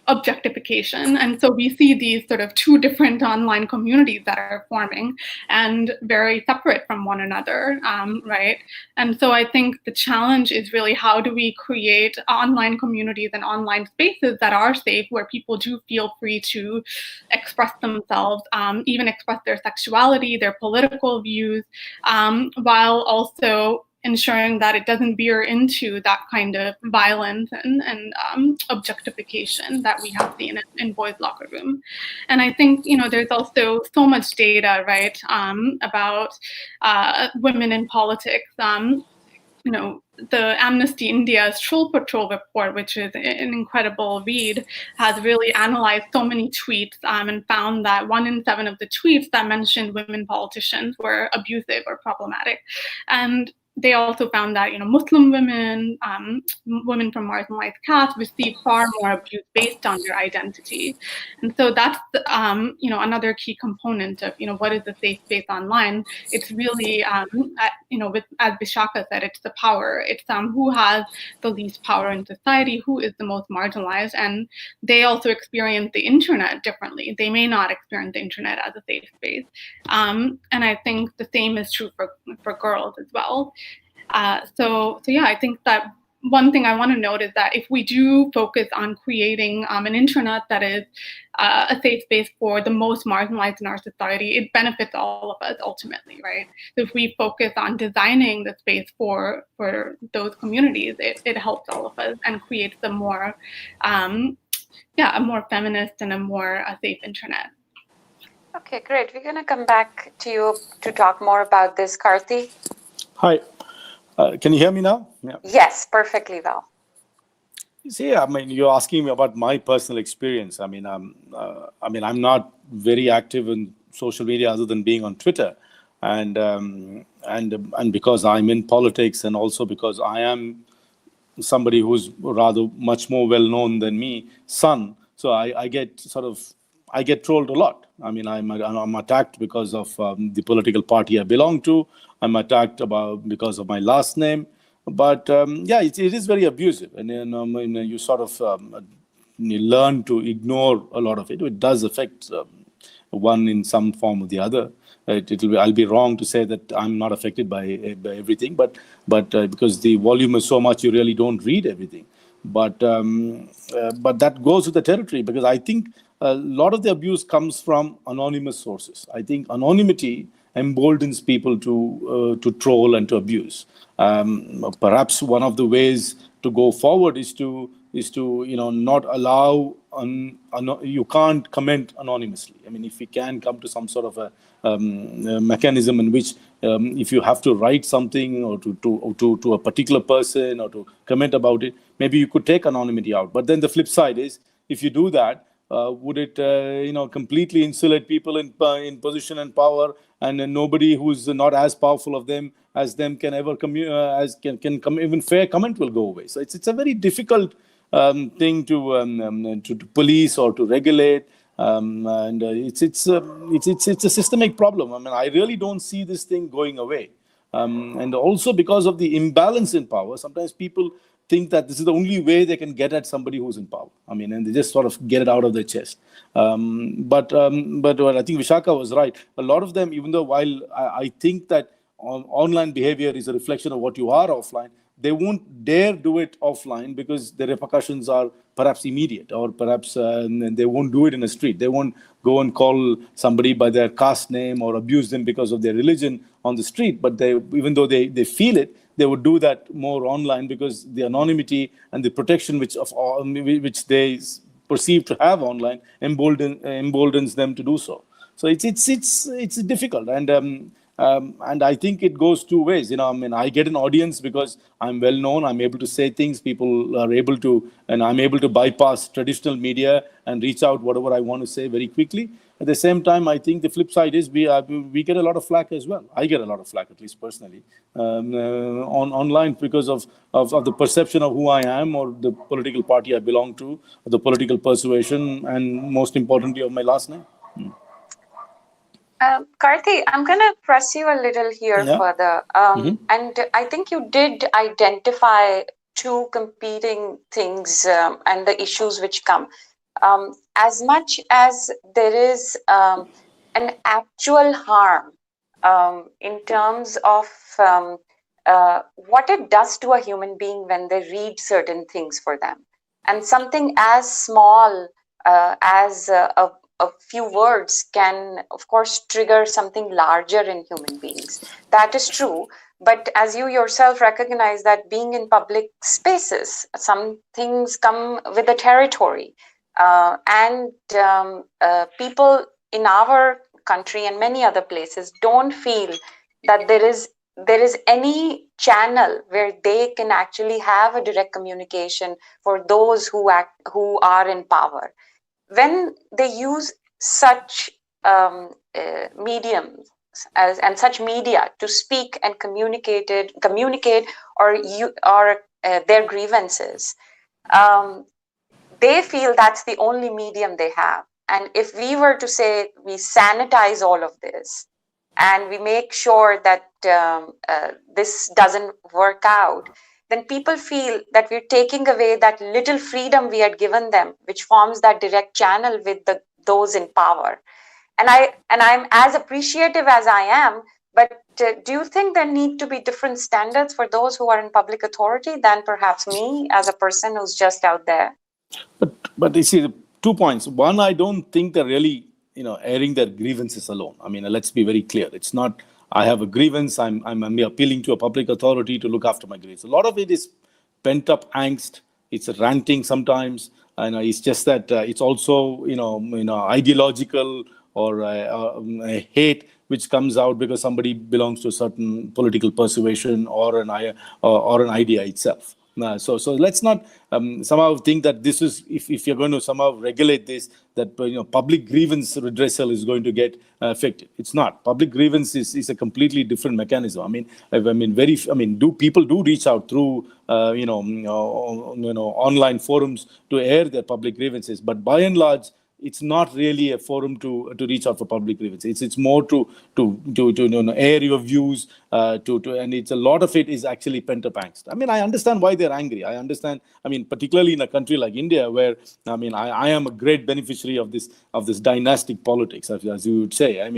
objectification. And so we see these sort of two different online communities that are forming and very separate from one another, right? And so I think the challenge is really, how do we create online communities and online spaces that are safe, where people do feel free to express themselves, even express their sexuality, their political views, while also ensuring that it doesn't veer into that kind of violence and objectification that we have seen in boys' locker room. And I think, there's also so much data, right, about women in politics. The Amnesty India's Troll Patrol report, which is an incredible read, has really analyzed so many tweets and found that 1 in 7 of the tweets that mentioned women politicians were abusive or problematic. And they also found that Muslim women, women from marginalized castes, receive far more abuse based on their identity, and so that's another key component of what is a safe space online. It's really as Vishaka said, it's the power. It's who has the least power in society, who is the most marginalized, and they also experience the internet differently. They may not experience the internet as a safe space, and I think the same is true for girls as well. So yeah, I think that one thing I want to note is that if we do focus on creating an internet that is a safe space for the most marginalized in our society, it benefits all of us ultimately, right? So if we focus on designing the space for those communities, it helps all of us and creates a more, a more feminist and a more safe internet. Okay, great. We're going to come back to you to talk more about this, Karthi. Hi. Can you hear me now? Yeah. Yes, perfectly well. See, you're asking me about my personal experience. I'm not very active in social media other than being on Twitter, and because I'm in politics, and also because I am somebody who's rather much more well known than me, son. So I get trolled a lot. I'm attacked because of the political party I belong to. I'm attacked because of my last name. But it is very abusive, and you sort of you learn to ignore a lot of it. It does affect one in some form or the other. I'll be wrong to say that I'm not affected by everything, but because the volume is so much, you really don't read everything. But that goes with the territory, because I think a lot of the abuse comes from anonymous sources. I think anonymity emboldens people to troll and to abuse. Perhaps one of the ways to go forward is to not allow you can't comment anonymously. If we can come to some sort of a mechanism in which if you have to write something or to a particular person or to comment about it, maybe you could take anonymity out. But then the flip side is, if you do that, would it completely insulate people in position and power, and nobody who's not as powerful as them can ever can come, even fair comment will go away. So it's a very difficult thing to police or to regulate, and it's a systemic problem. I really don't see this thing going away, and also because of the imbalance in power, sometimes people think that this is the only way they can get at somebody who's in power. And they just sort of get it out of their chest. But I think Vishaka was right. A lot of them, even though while I think that online behavior is a reflection of what you are offline, they won't dare do it offline because the repercussions are perhaps immediate, or perhaps they won't do it in a street. They won't go and call somebody by their caste name or abuse them because of their religion on the street. But even though they feel it, they would do that more online, because the anonymity and the protection which they perceive to have online emboldens them to do so. So it's difficult, and I think it goes two ways. I get an audience because I'm well known. I'm able to say things. People are able to, and I'm able to bypass traditional media and reach out whatever I want to say very quickly. At the same time, I think the flip side is we get a lot of flack as well. I get a lot of flack, at least personally, online because of the perception of who I am or the political party I belong to, or the political persuasion, and most importantly, of my last name. Karthi, I'm going to press you a little here Yeah. further. And I think you did identify two competing things and the issues which come. As much as there is an actual harm in terms of what it does to a human being when they read certain things for them. And something as small as a few words can, of course, trigger something larger in human beings. That is true. But as you yourself recognize that being in public spaces, some things come with the territory. And people in our country and many other places don't feel that there is any channel where they can actually have a direct communication for those who are in power. When they use such mediums and such media to speak and communicate or their grievances, they feel that's the only medium they have. And if we were to say we sanitize all of this and we make sure that this doesn't work out, then people feel that we're taking away that little freedom we had given them, which forms that direct channel with those in power. And I'm as appreciative as I am, but do you think there need to be different standards for those who are in public authority than perhaps me as a person who's just out there? But you see, 2 points. One, I don't think they're really, airing their grievances alone. I mean, let's be very clear. It's not, I have a grievance, I'm appealing to a public authority to look after my grievance. A lot of it is pent-up angst. It's ranting sometimes. And it's just that it's also, ideological or a hate which comes out because somebody belongs to a certain political persuasion or an idea itself. So let's not somehow think that this is, if you're going to somehow regulate this, that public grievance redressal is going to get affected. It's not. Public grievance is a completely different mechanism. People do reach out through online forums to air their public grievances, but by and large, it's not really a forum to reach out for public grievances. It's more to air your views, and it's a lot of it is actually pent-up angst. I mean, I understand why they're angry. I understand. I mean, particularly in a country like India, where I am a great beneficiary of this dynastic politics, as you would say. I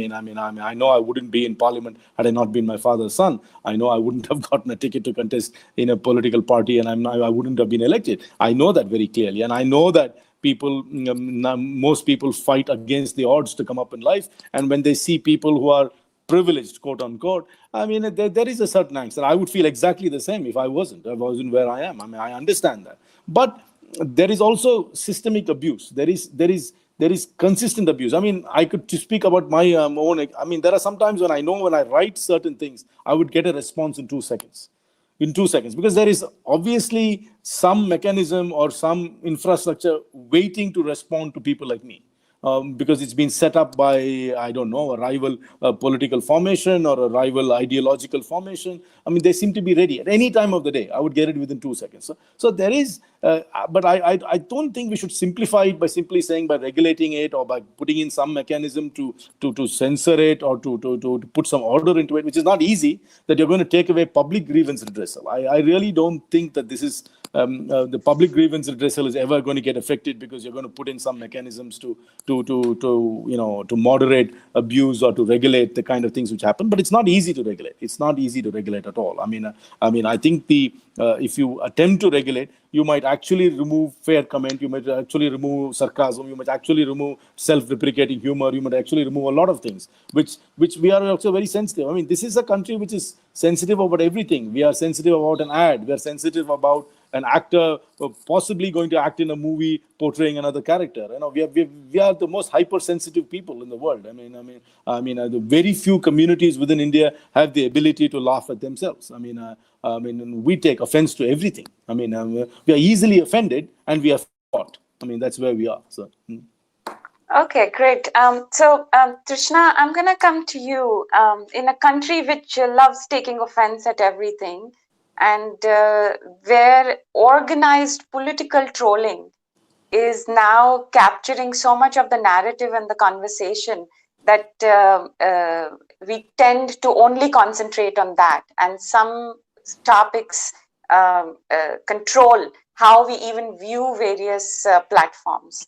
know I wouldn't be in parliament had I not been my father's son. I know I wouldn't have gotten a ticket to contest in a political party, and I wouldn't have been elected. I know that very clearly, and I know that most people fight against the odds to come up in life, and when they see people who are privileged, quote unquote, there is a certain angst. And I would feel exactly the same if I wasn't where I am. I understand that, but there is also systemic abuse. There is consistent abuse. I could speak about my own. There are some times when I know when I write certain things, I would get a response in 2 seconds. Because there is obviously some mechanism or some infrastructure waiting to respond to people like me. Because it's been set up by, I don't know, a rival political formation or a rival ideological formation. They seem to be ready at any time of the day. I would get it within 2 seconds. So there is, but I don't think we should simplify it by simply saying by regulating it or by putting in some mechanism to censor it or to put some order into it, which is not easy, that you're going to take away public grievance redressal. I really don't think that this is, the public grievance redressal is ever going to get affected because you're going to put in some mechanisms to moderate abuse or to regulate the kind of things which happen. But it's not easy to regulate. It's not easy to regulate at all. I think if you attempt to regulate, you might actually remove fair comment. You might actually remove sarcasm. You might actually remove self-deprecating humor. You might actually remove a lot of things, which we are also very sensitive. This is a country which is sensitive about everything. We are sensitive about an ad. We are sensitive about an actor possibly going to act in a movie portraying another character. We are the most hypersensitive people in the world. The very few communities within India have the ability to laugh at themselves. We take offense to everything. We are easily offended and we are fought. That's where we are. So. Okay, great. Trishna, I'm going to come to you. In a country which loves taking offense at everything, and where organized political trolling is now capturing so much of the narrative and the conversation that we tend to only concentrate on that, and some topics control how we even view various platforms.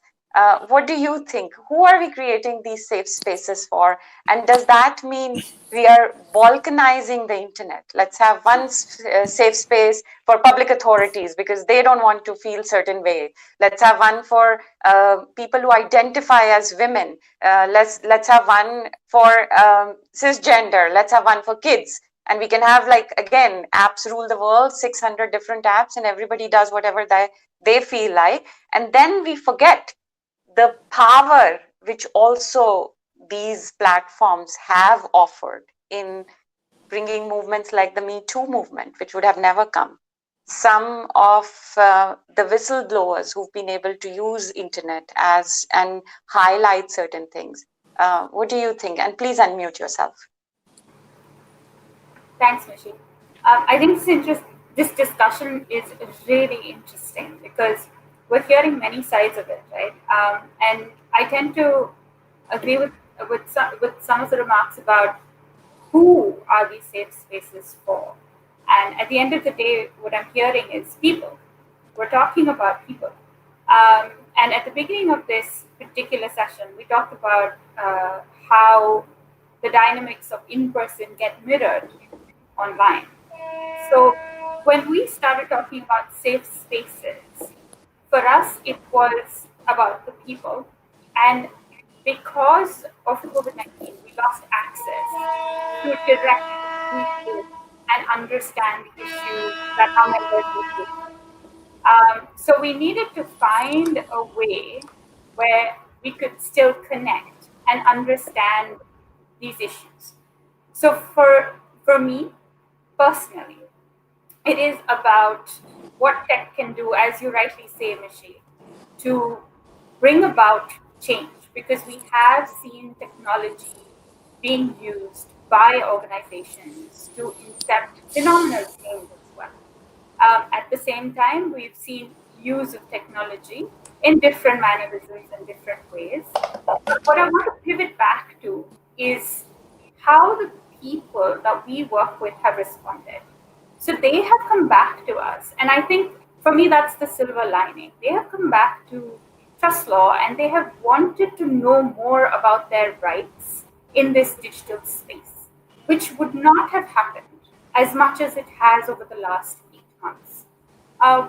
What do you think? Who are we creating these safe spaces for? And does that mean we are balkanizing the internet? Let's have one safe space for public authorities because they don't want to feel certain way. Let's have one for people who identify as women. Let's have one for cisgender. Let's have one for kids. And we can have, like, again, apps rule the world, 600 different apps, and everybody does whatever they feel like. And then we forget the power which also these platforms have offered in bringing movements like the Me Too movement, which would have never come. Some of the whistleblowers who've been able to use internet as and highlight certain things. What do you think? And please unmute yourself. Thanks, Mishi. I think this discussion is really interesting because we're hearing many sides of it, right? And I tend to agree with some of the remarks about who are these safe spaces for. And at the end of the day, what I'm hearing is people. We're talking about people. And at the beginning of this particular session, we talked about how the dynamics of in-person get mirrored online. So when we started talking about safe spaces, for us, it was about the people. And because of COVID-19, we lost access to directly and understand the issues that our members were facing. So we needed to find a way where we could still connect and understand these issues. So for me, personally, it is about what tech can do, as you rightly say, Mishi, to bring about change, because we have seen technology being used by organizations to incept phenomenal change as well. At the same time, we've seen use of technology in different mannerisms and different ways. But what I want to pivot back to is how the people that we work with have responded. So they have come back to us, and I think for me that's the silver lining. They have come back to TrustLaw and they have wanted to know more about their rights in this digital space, which would not have happened as much as it has over the last 8 months.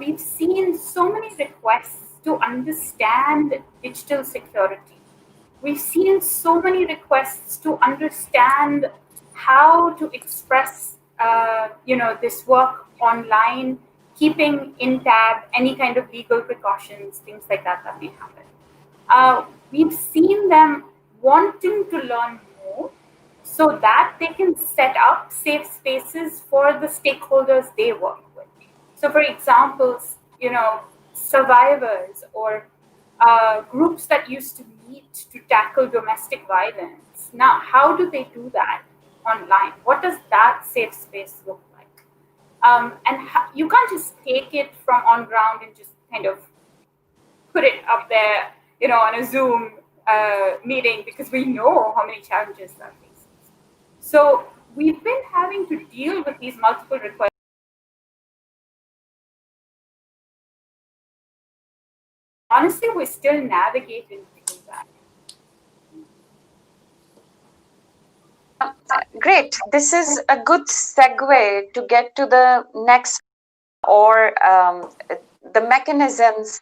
We've seen so many requests to understand digital security. We've seen so many requests to understand how to express this work online, keeping in tab any kind of legal precautions, things like that may happen. We've seen them wanting to learn more so that they can set up safe spaces for the stakeholders they work with. So for example, survivors or groups that used to meet to tackle domestic violence. Now, how do they do that online? What does that safe space look like? You can't just take it from on ground and just kind of put it up there, on a Zoom meeting, because we know how many challenges that faces. So we've been having to deal with these multiple requests. Honestly, we're still navigating through that. Great. This is a good segue to get to the next, or the mechanisms.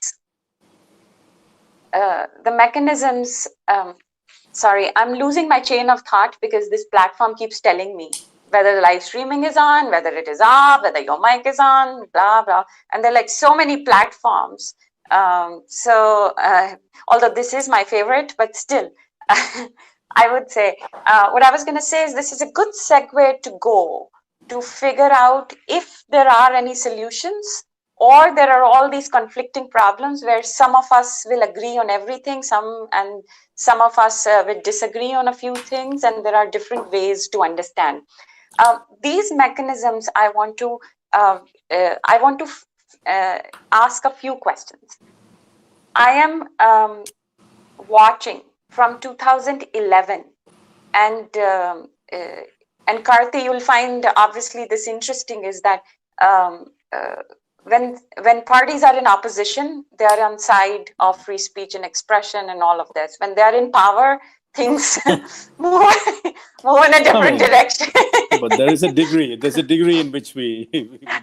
Sorry, I'm losing my chain of thought because this platform keeps telling me whether the live streaming is on, whether it is off, whether your mic is on, blah, blah. And there are like so many platforms. Although this is my favorite, but still, I would say, what I was going to say is this is a good segue to go to figure out if there are any solutions, or there are all these conflicting problems where some of us will agree on everything, and Some of us will disagree on a few things, and there are different ways to understand. These mechanisms, I want to ask a few questions. I am watching from 2011, and Karthi, you'll find obviously this interesting is that when parties are in opposition, they are on side of free speech and expression and all of this. When they are in power, things move in a different direction. But there is a degree. There's a degree in which we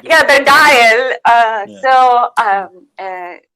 yeah, the dial. So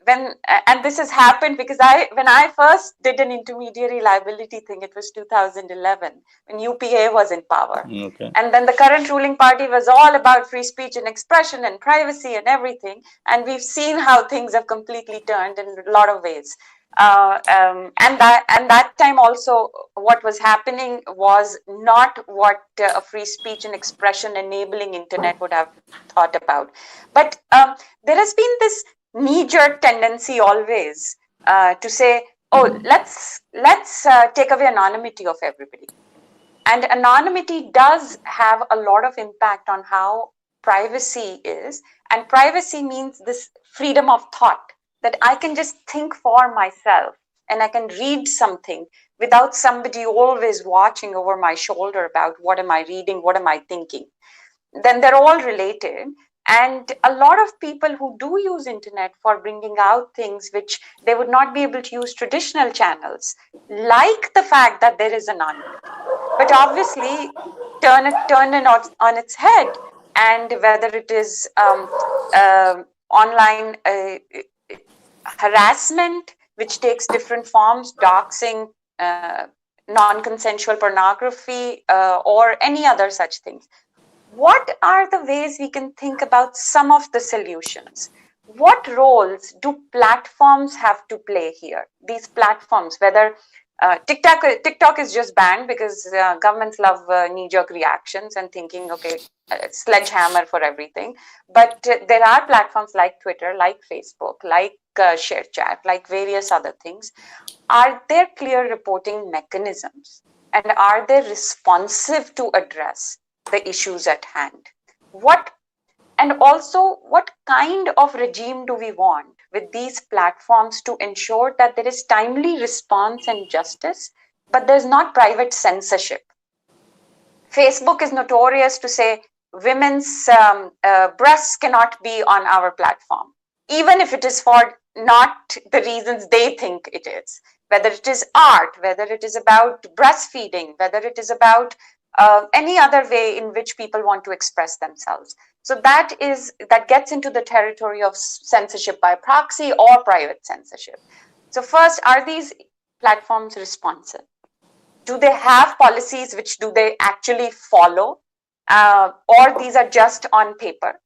and this has happened because when I first did an intermediary liability thing, it was 2011 when UPA was in power. Okay. And then the current ruling party was all about free speech and expression and privacy and everything. And we've seen how things have completely turned in a lot of ways. And that time also, what was happening was not what a free speech and expression enabling internet would have thought about. But there has been this knee-jerk tendency always to say, oh, let's take away anonymity of everybody. And anonymity does have a lot of impact on how privacy is. And privacy means this freedom of thought, that I can just think for myself and I can read something without somebody always watching over my shoulder about what am I reading, what am I thinking. Then they're all related. And a lot of people who do use internet for bringing out things which they would not be able to use traditional channels, like the fact that there is anonymity, but obviously turn it on its head. And whether it is online harassment, which takes different forms, doxing, non-consensual pornography, or any other such things. What are the ways we can think about some of the solutions? What roles do platforms have to play here? These platforms, whether TikTok is just banned because governments love knee-jerk reactions and thinking, okay, sledgehammer for everything. But there are platforms like Twitter, like Facebook, like ShareChat, like various other things. Are there clear reporting mechanisms? And are they responsive to address the issues at hand? And also, what kind of regime do we want with these platforms to ensure that there is timely response and justice, but there's not private censorship? Facebook is notorious to say women's breasts cannot be on our platform, even if it is for not the reasons they think it is, whether it is art, whether it is about breastfeeding, whether it is about any other way in which people want to express themselves. So that gets into the territory of censorship by proxy or private censorship. So first, are these platforms responsive? Do they have policies which do they actually follow? Or these are just on paper?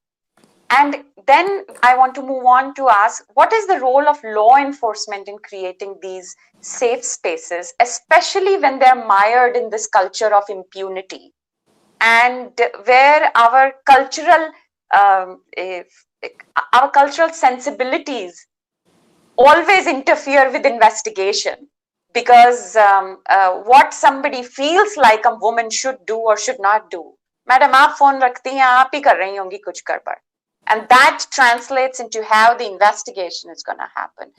And then I want to move on to ask, what is the role of law enforcement in creating these safe spaces, especially when they're mired in this culture of impunity, and where our cultural sensibilities always interfere with investigation, because what somebody feels like a woman should do or should not do, madam aap phone rakhti hain, aap hi kar rahi hongi kuch garbar. And that translates into how the investigation is going to happen.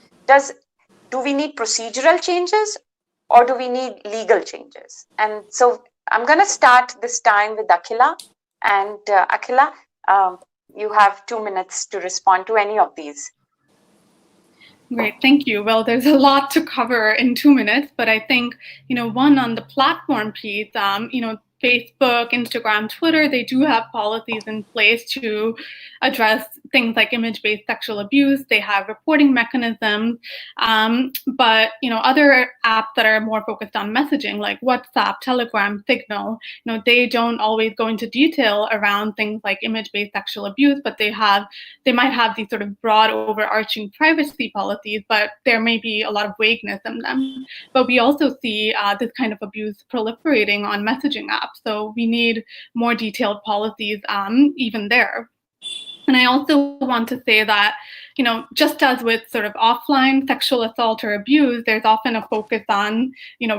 Do we need procedural changes or do we need legal changes? And so I'm going to start this time with Akhila. And Akhila, you have 2 minutes to respond to any of these. Great, thank you. Well, there's a lot to cover in 2 minutes, but I think, one on the platform piece, Facebook, Instagram, Twitter, they do have policies in place to address things like image-based sexual abuse. They have reporting mechanisms, but other apps that are more focused on messaging, like WhatsApp, Telegram, Signal, they don't always go into detail around things like image-based sexual abuse, but they might have these sort of broad, overarching privacy policies, but there may be a lot of vagueness in them. But we also see this kind of abuse proliferating on messaging apps. So we need more detailed policies even there. And I also want to say that, just as with sort of offline sexual assault or abuse, there's often a focus on,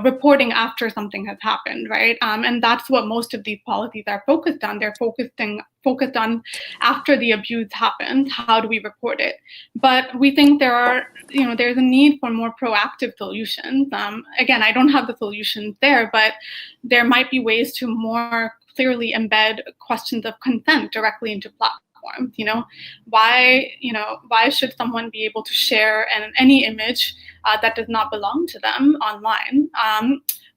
reporting after something has happened, right? And that's what most of these policies are focused on. They're focused on after the abuse happens, how do we report it? But we think there's a need for more proactive solutions. Again, I don't have the solutions there, but there might be ways to more clearly embed questions of consent directly into platforms. Why should someone be able to share any image that does not belong to them online,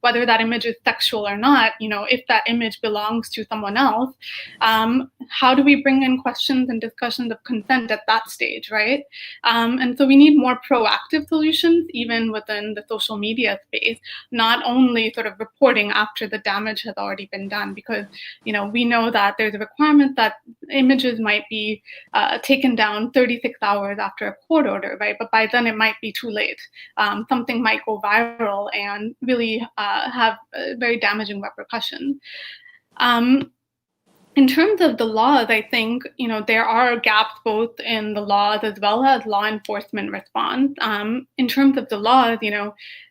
whether that image is sexual or not? If that image belongs to someone else, how do we bring in questions and discussions of consent at that stage, right? And so we need more proactive solutions even within the social media space, not only sort of reporting after the damage has already been done, because we know that there's a requirement that images might be taken down 36 hours after a court order, right? But by then it might be too late. Something might go viral and really have very damaging repercussions. In terms of the laws, I think, there are gaps both in the laws as well as law enforcement response. In terms of the laws,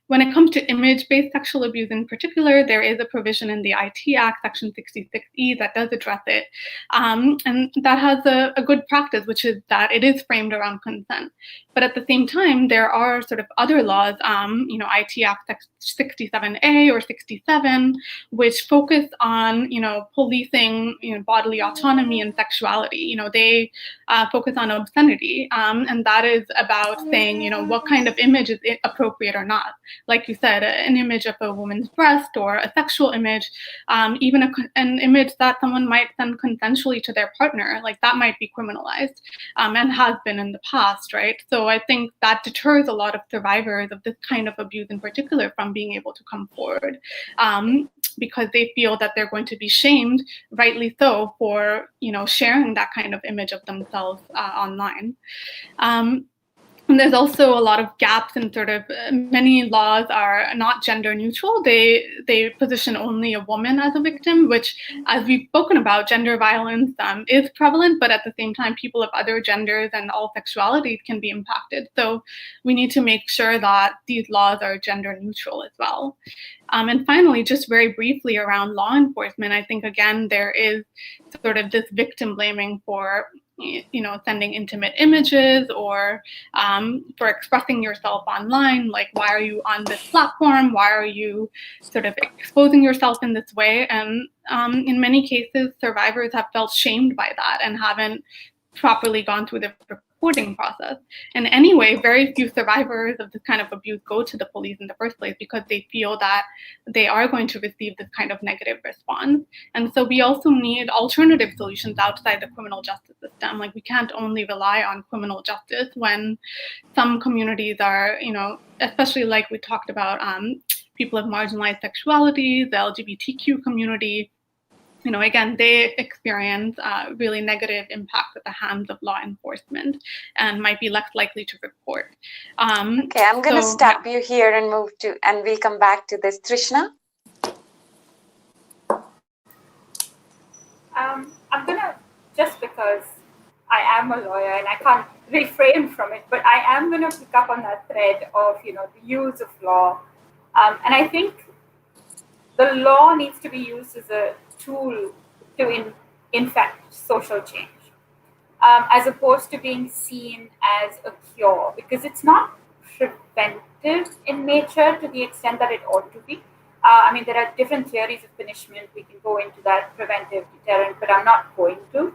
when it comes to image-based sexual abuse in particular, there is a provision in the IT Act, Section 66E, that does address it. And that has a good practice, which is that it is framed around consent. But at the same time, there are sort of other laws, IT Act 67A or 67, which focus on, policing, bodily autonomy and sexuality. They focus on obscenity. And that is about saying, what kind of image is appropriate or not. Like you said, an image of a woman's breast or a sexual image, even an image that someone might send consensually to their partner, like that might be criminalized and has been in the past, right? So I think that deters a lot of survivors of this kind of abuse in particular from being able to come forward because they feel that they're going to be shamed, rightly so, for sharing that kind of image of themselves online. And there's also a lot of gaps in sort of many laws are not gender neutral. They position only a woman as a victim, which, as we've spoken about, gender violence is prevalent, but at the same time, people of other genders and all sexualities can be impacted. So we need to make sure that these laws are gender neutral as well. And finally, just very briefly around law enforcement, I think, again, there is sort of this victim blaming for sending intimate images or for expressing yourself online, like, why are you on this platform? Why are you sort of exposing yourself in this way? And in many cases, survivors have felt shamed by that and haven't properly gone through the reporting process. And anyway, very few survivors of this kind of abuse go to the police in the first place because they feel that they are going to receive this kind of negative response. And so we also need alternative solutions outside the criminal justice system. Like, we can't only rely on criminal justice when some communities are, especially like we talked about, people of marginalized sexualities, the LGBTQ community, again, they experience really negative impacts at the hands of law enforcement and might be less likely to report. Okay, I'm going to stop you here and we'll come back to this. Trishna? I'm going to, just because I am a lawyer and I can't refrain from it, but I am going to pick up on that thread of, the use of law. And I think the law needs to be used as a tool to infect social change, as opposed to being seen as a cure, because it's not preventive in nature to the extent that it ought to be. There are different theories of punishment. We can go into that, preventive, deterrent, but I'm not going to.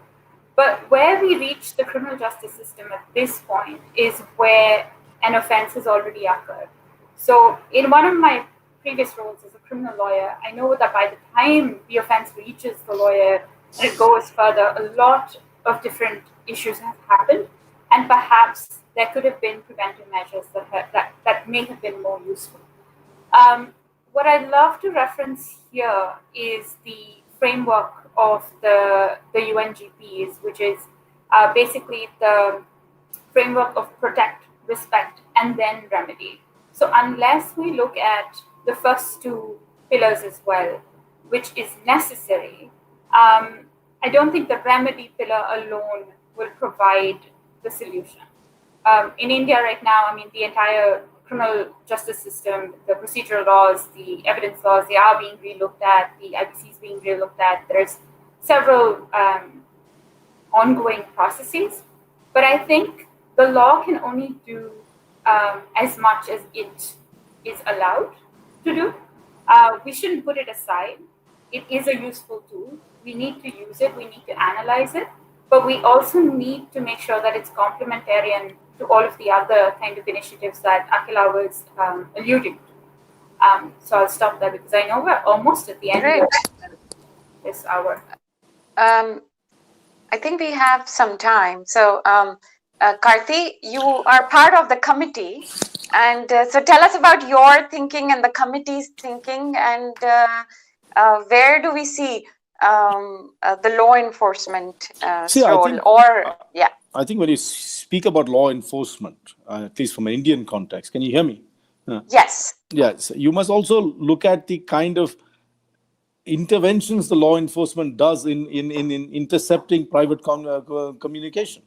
But where we reach the criminal justice system at this point is where an offense has already occurred. So in one of my previous roles as a criminal lawyer, I know that by the time the offense reaches the lawyer and it goes further, a lot of different issues have happened, and perhaps there could have been preventive measures that may have been more useful. What I'd love to reference here is the framework of the UNGPs, which is basically the framework of protect, respect, and then remedy. So unless we look at the first two pillars as well, which is necessary, I don't think the remedy pillar alone will provide the solution. In India right now, I mean, the entire criminal justice system, the procedural laws, the evidence laws, they are being relooked at, the IPC is being relooked at. There's several ongoing processes, but I think the law can only do as much as it is allowed to do. We shouldn't put it aside. It is a useful tool. We need to use it. We need to analyze it. But we also need to make sure that it's complementarian to all of the other kind of initiatives that Akhila was alluding to. So I'll stop there because I know we're almost at the end of this hour. I think we have some time. So, Karthi, you are part of the committee. And so tell us about your thinking and the committee's thinking, and where do we see the law enforcement role? I think when you speak about law enforcement, at least from an Indian context, can you hear me? Yes. Yes. You must also look at the kind of interventions the law enforcement does in intercepting private communication.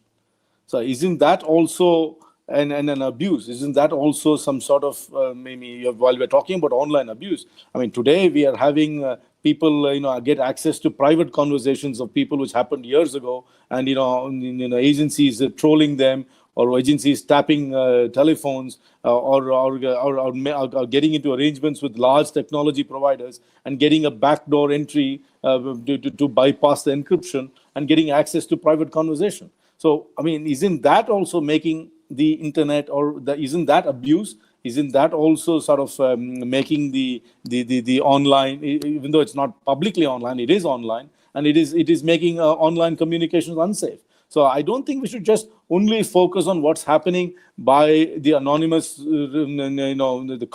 So isn't that also an abuse? Isn't that also some sort of maybe while we're talking about online abuse? I mean, today we are having people, get access to private conversations of people which happened years ago, and agencies trolling them, or agencies tapping telephones, or getting into arrangements with large technology providers and getting a backdoor entry to bypass the encryption and getting access to private conversation. So, I mean, isn't that also making the internet, or isn't that abuse? Isn't that also sort of making the online, even though it's not publicly online, it is online, and it is making online communications unsafe. So I don't think we should just only focus on what's happening by the anonymous, the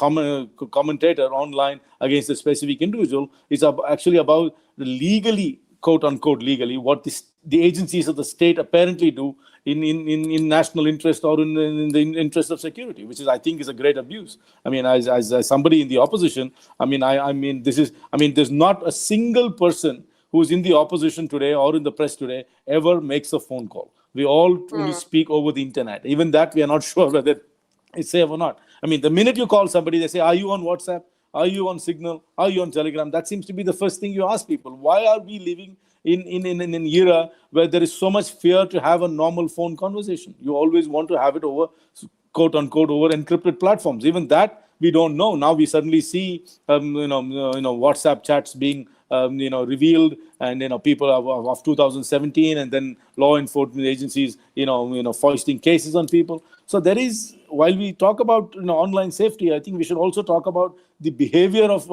commentator online against a specific individual. It's actually about the legally, quote unquote, legally, what the agencies of the state apparently do in national interest or in the interest of security, which I think is a great abuse. I mean, as somebody in the opposition, there's not a single person who's in the opposition today or in the press today ever makes a phone call. We all only speak over the internet. Even that we are not sure whether it's safe or not. I mean, the minute you call somebody, they say, are you on WhatsApp? Are you on Signal? Are you on Telegram? That seems to be the first thing you ask people. Why are we living in an era where there is so much fear to have a normal phone conversation? You always want to have it over, quote unquote, over encrypted platforms. Even that we don't know. Now we suddenly see, WhatsApp chats being revealed, and people of 2017, and then law enforcement agencies, foisting cases on people. So there is, while we talk about online safety, I think we should also talk about the behavior of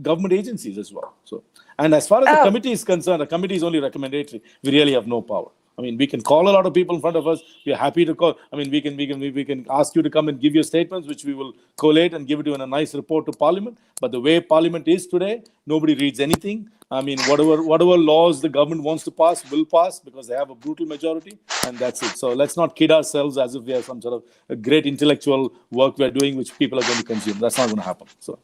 government agencies as well. So, and as far as the committee is concerned, the committee is only recommendatory. We really have no power. I mean, we can call a lot of people in front of us. We are happy to call. I mean, we can ask you to come and give your statements, which we will collate and give it to in a nice report to Parliament. But the way Parliament is today, nobody reads anything. I mean, whatever laws the government wants to pass will pass because they have a brutal majority, and that's it. So let's not kid ourselves as if we have some sort of a great intellectual work we're doing, which people are going to consume. That's not going to happen. So.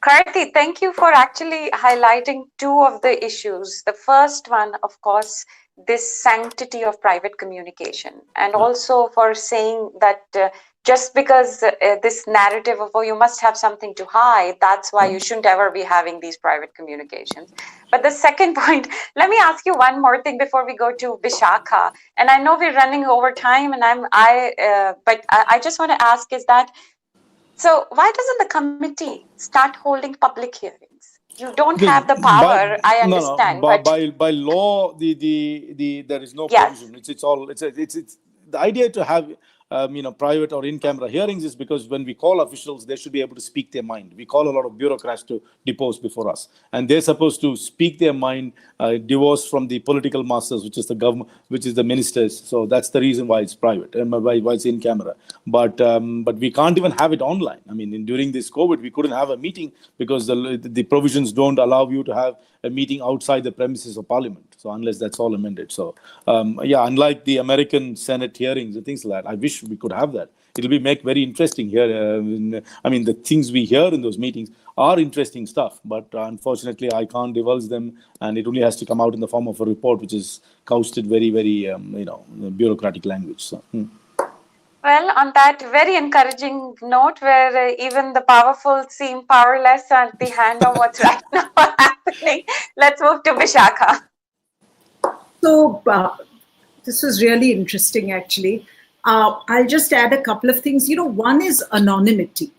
Karthi, thank you for actually highlighting two of the issues. The first one, of course, this sanctity of private communication, and also for saying that just because this narrative of, oh, you must have something to hide, that's why you shouldn't ever be having these private communications. But the second point, let me ask you one more thing before we go to Vishakha. And I know we're running over time, and but I just want to ask is that, so why doesn't the committee start holding public hearings? You don't have the power, I understand. But by law, there is no provision. It's the idea to have private or in-camera hearings is because when we call officials, they should be able to speak their mind. We call a lot of bureaucrats to depose before us, and they're supposed to speak their mind, divorced from the political masters, which is the government, which is the ministers. So that's the reason why it's private and why it's in camera. But we can't even have it online. I mean, during this COVID, we couldn't have a meeting because the provisions don't allow you to have a meeting outside the premises of Parliament. So unless that's all amended. So unlike the American Senate hearings and things like that, I wish we could have that. It'll make very interesting here. I mean, the things we hear in those meetings are interesting stuff, but unfortunately I can't divulge them, and it only has to come out in the form of a report, which is couched in very, very, bureaucratic language. So, Well, on that very encouraging note, where even the powerful seem powerless at the hand of what's right now happening, let's move to Vishakha. So this was really interesting, actually. I'll just add a couple of things. One is anonymity.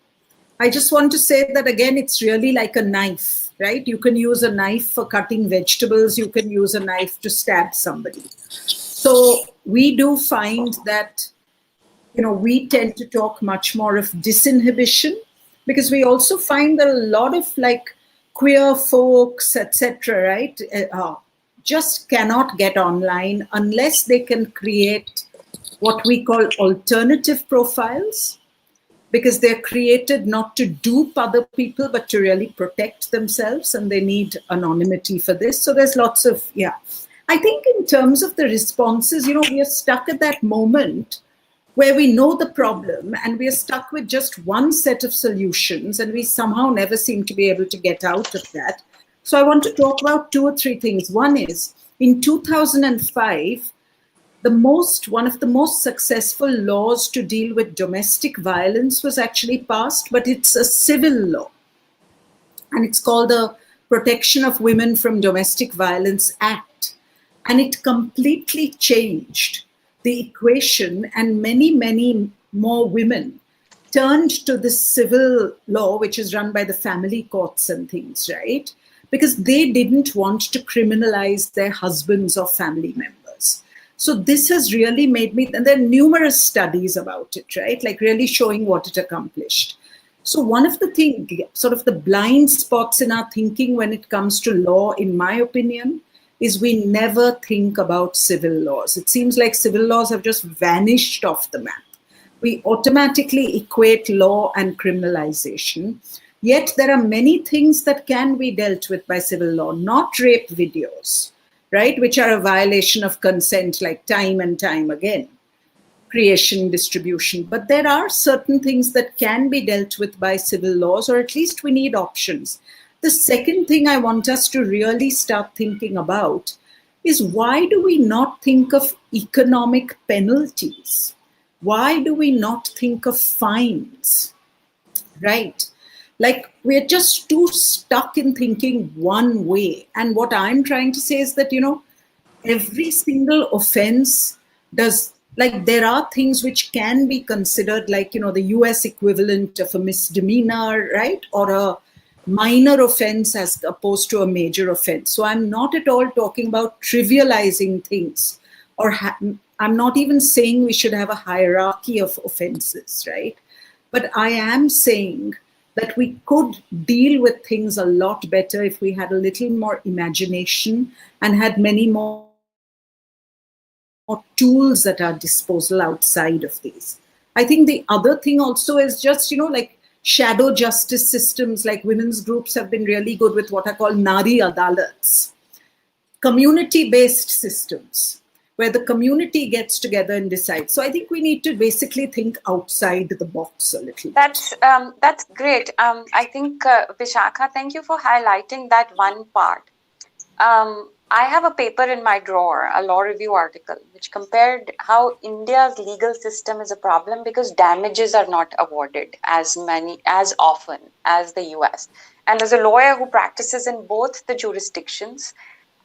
I just want to say that, again, it's really like a knife, right? You can use a knife for cutting vegetables. You can use a knife to stab somebody. So we do find that, we tend to talk much more of disinhibition, because we also find that a lot of queer folks, etc., right, just cannot get online unless they can create what we call alternative profiles, because they're created not to dupe other people, but to really protect themselves, and they need anonymity for this. So there's lots of, I think in terms of the responses, we are stuck at that moment where we know the problem and we are stuck with just one set of solutions, and we somehow never seem to be able to get out of that. So I want to talk about 2 or 3 things. One is, in 2005, one of the most successful laws to deal with domestic violence was actually passed, but it's a civil law. And it's called the Protection of Women from Domestic Violence Act. And it completely changed the equation, and many, many more women turned to this civil law, which is run by the family courts and things, right? Because they didn't want to criminalize their husbands or family members. So this has really made me, and there are numerous studies about it, right? Like really showing what it accomplished. So one of the things, sort of the blind spots in our thinking when it comes to law, in my opinion, is we never think about civil laws. It seems like civil laws have just vanished off the map. We automatically equate law and criminalization. Yet there are many things that can be dealt with by civil law, not rape videos, right? Which are a violation of consent, like time and time again, creation, distribution. But there are certain things that can be dealt with by civil laws, or at least we need options. The second thing I want us to really start thinking about is, why do we not think of economic penalties? Why do we not think of fines, right? Like, we're just too stuck in thinking one way. And what I'm trying to say is that, every single offense does, there are things which can be considered like, the US equivalent of a misdemeanor, right? Or a minor offense as opposed to a major offense. So I'm not at all talking about trivializing things, or I'm not even saying we should have a hierarchy of offenses, right? But I am saying that we could deal with things a lot better if we had a little more imagination and had many more tools at our disposal outside of these. I think the other thing also is just, shadow justice systems, like women's groups have been really good with what are called Nari Adalats, community-based systems, where the community gets together and decides. So I think we need to basically think outside the box a little bit. That's great. I think, Vishakha, thank you for highlighting that one part. I have a paper in my drawer, a law review article, which compared how India's legal system is a problem because damages are not awarded as often as the US. And as a lawyer who practices in both the jurisdictions,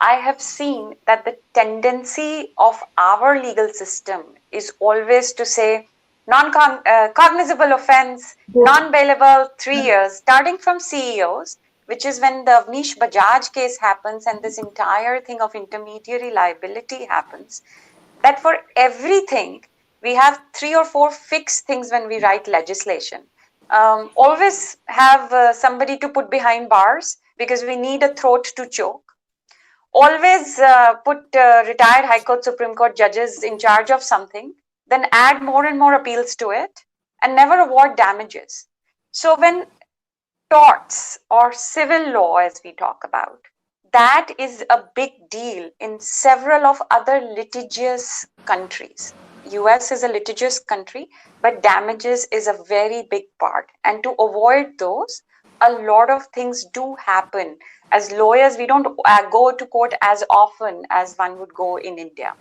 I have seen that the tendency of our legal system is always to say cognizable offense, non-bailable 3 years, starting from CEOs, which is when the Avnish Bajaj case happens and this entire thing of intermediary liability happens, that for everything, we have 3 or 4 fixed things when we write legislation. Always have somebody to put behind bars because we need a throat to choke. Always put retired High Court, Supreme Court judges in charge of something, then add more and more appeals to it, and never award damages. So when torts or civil law, as we talk about, that is a big deal in several of other litigious countries. US is a litigious country, but damages is a very big part. And to avoid those, a lot of things do happen. As lawyers, we don't go to court as often as one would go in India.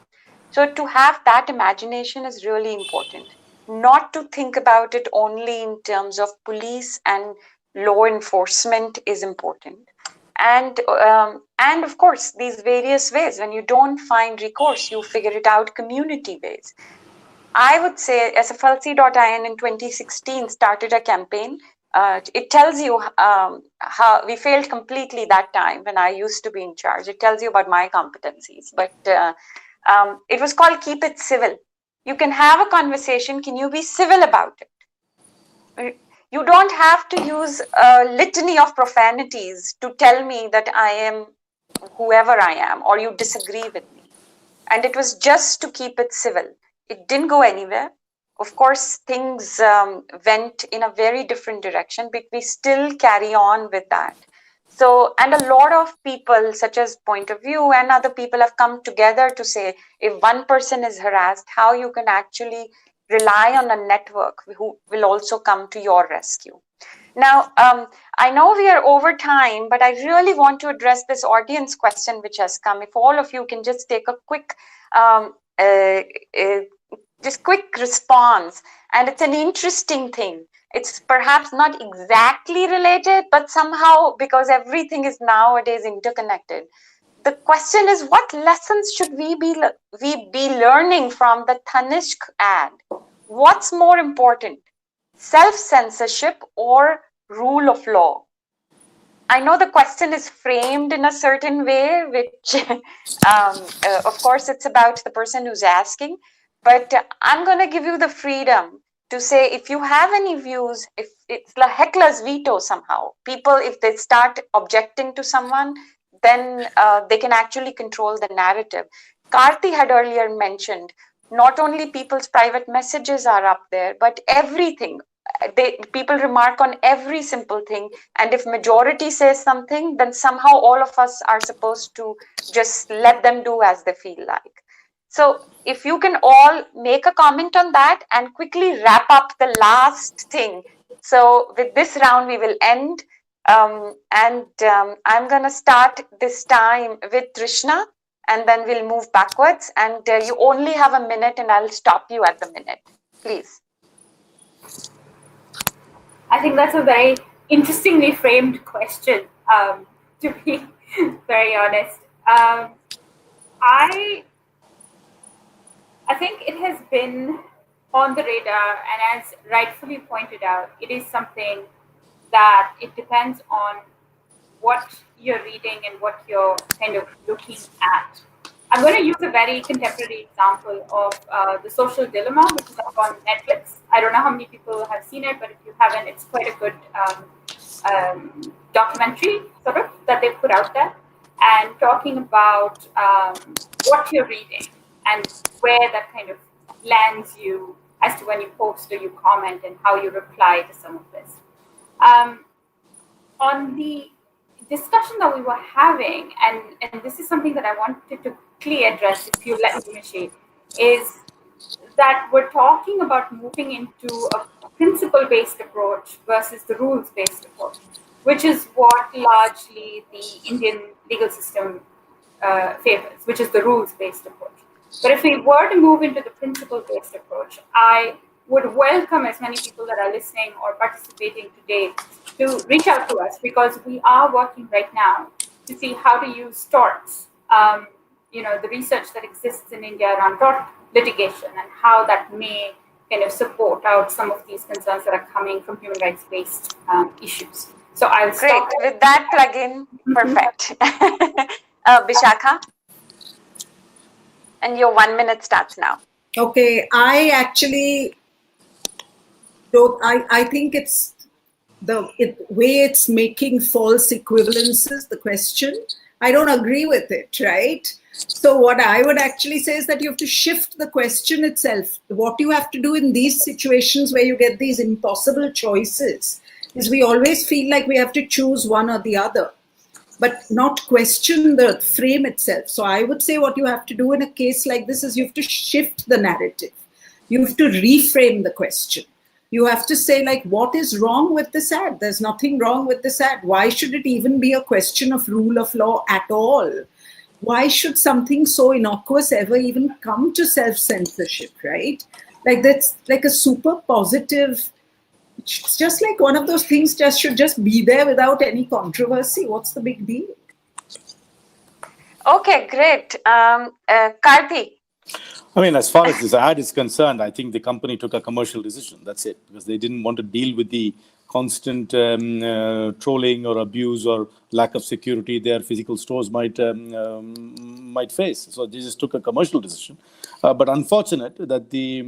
So to have that imagination is really important. Not to think about it only in terms of police and law enforcement is important. And of course, these various ways, when you don't find recourse, you figure it out community ways. I would say SFLC.in in 2016 started a campaign. It tells you how we failed completely that time when I used to be in charge. It tells you about my competencies, but it was called Keep It Civil. You can have a conversation. Can you be civil about it? You don't have to use a litany of profanities to tell me that I am whoever I am or you disagree with me. And it was just to keep it civil. It didn't go anywhere. Of course, things went in a very different direction, but we still carry on with that. So, and a lot of people, such as Point of View and other people, have come together to say, if one person is harassed, how you can actually rely on a network who will also come to your rescue. Now, I know we are over time, but I really want to address this audience question which has come. If all of you can just take a quick quick response, and it's an interesting thing. It's perhaps not exactly related, but somehow, because everything is nowadays interconnected, the question is, what lessons should we be learning from the Tanishq ad? What's more important, self-censorship or rule of law? I know the question is framed in a certain way, which of course it's about the person who's asking, but I'm going to give you the freedom to say, if you have any views, if it's the heckler's veto somehow, people, if they start objecting to someone, then they can actually control the narrative. Karthi had earlier mentioned, not only people's private messages are up there, but everything. People remark on every simple thing, and if majority says something, then somehow all of us are supposed to just let them do as they feel like. So if you can all make a comment on that and quickly wrap up the last thing. So with this round, we will end. I'm going to start this time with Trishna, and then we'll move backwards. And you only have a minute, and I'll stop you at the minute. Please. I think that's a very interestingly framed question, to be very honest. I think it has been on the radar, and as rightfully pointed out, it is something that it depends on what you're reading and what you're kind of looking at. I'm going to use a very contemporary example of The Social Dilemma, which is up on Netflix. I don't know how many people have seen it, but if you haven't, it's quite a good documentary sort of that they put out there, and talking about what you're reading and where that kind of lands you as to when you post or you comment and how you reply to some of this. On the discussion that we were having, and this is something that I wanted to clearly address, if you let me, Mishi, is that we're talking about moving into a principle-based approach versus the rules-based approach, which is what largely the Indian legal system favors, which is the rules-based approach. But if we were to move into the principle-based approach, I would welcome as many people that are listening or participating today to reach out to us, because we are working right now to see how to use torts, the research that exists in India around tort litigation and how that may kind of support out some of these concerns that are coming from human rights-based issues. So I'll stop with that plug-in. Perfect. Bishakha? And your 1 minute starts now. Okay, I actually don't, I think it's the way it's making false equivalences, the question. I don't agree with it, right? So what I would actually say is that you have to shift the question itself. What you have to do in these situations where you get these impossible choices is we always feel like we have to choose one or the other, but not question the frame itself. So I would say what you have to do in a case like this is you have to shift the narrative. You have to reframe the question. You have to say, like, what is wrong with this ad? There's nothing wrong with this ad. Why should it even be a question of rule of law at all? Why should something so innocuous ever even come to self-censorship, right? Like, that's like a super positive, it's just like one of those things just should just be there without any controversy. What's the big deal? Okay, great. Karthi. I mean, as far as this ad is concerned, I think the company took a commercial decision. That's it, because they didn't want to deal with the constant trolling or abuse or lack of security their physical stores might face. So they just took a commercial decision. But unfortunate that the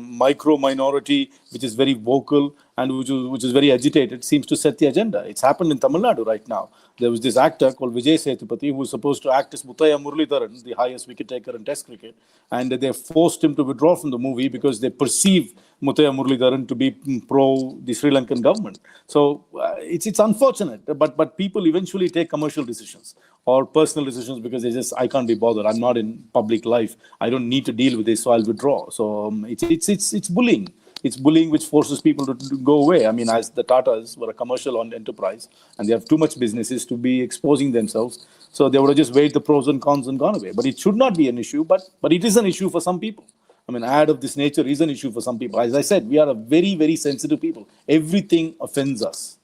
micro minority, which is very vocal and which is very agitated, seems to set the agenda. It's happened in Tamil Nadu right now. There was this actor called Vijay Sethupathi who was supposed to act as Muthaiya Muralidharan, the highest wicket taker in Test cricket, and they forced him to withdraw from the movie because they perceive Muthaiya Muralidharan to be pro the Sri Lankan government. So it's unfortunate, but people eventually take commercial decisions or personal decisions because they just, I can't be bothered. I'm not in public life. I don't need to deal with this, so I'll withdraw. So it's bullying. It's bullying which forces people to go away. I mean, as the Tatas were a commercial enterprise and they have too much businesses to be exposing themselves. So they would have just weighed the pros and cons and gone away. But it should not be an issue, but it is an issue for some people. I mean, ad of this nature is an issue for some people. As I said, we are a very, very sensitive people. Everything offends us.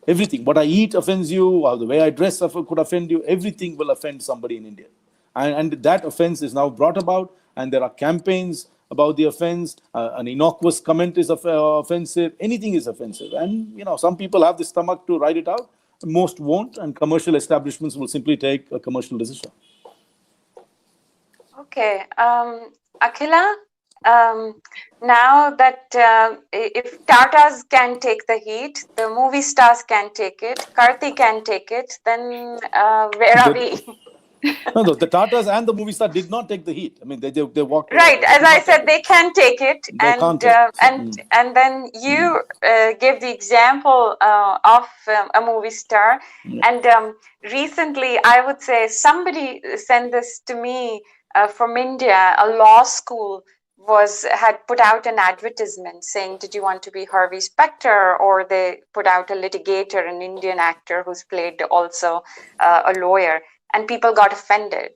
Everything. What I eat offends you, or the way I dress could offend you. Everything will offend somebody in India. And that offense is now brought about, and there are campaigns about the offense. An innocuous comment is offensive. Anything is offensive. And, some people have the stomach to write it out. Most won't, and commercial establishments will simply take a commercial decision. Okay. Akhila, now that if Tatas can take the heat, the movie stars can take it, Karthi can take it, then where are we? No, the Tatas and the movie star did not take the heat. I mean, they walked away. Right, as I said, they can take it, and then you gave the example of a movie star, and recently I would say somebody sent this to me from India. A law school had put out an advertisement saying, "Did you want to be Harvey Specter?" Or they put out a litigator, an Indian actor who's played also a lawyer. And people got offended,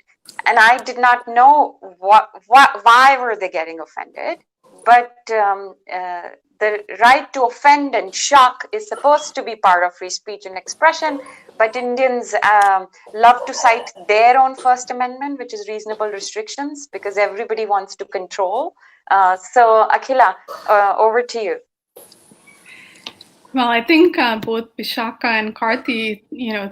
and I did not know why were they getting offended. But the right to offend and shock is supposed to be part of free speech and expression. But Indians love to cite their own First Amendment, which is reasonable restrictions, because everybody wants to control. So, Akhila, over to you. Well, I think both Vishaka and Karthi,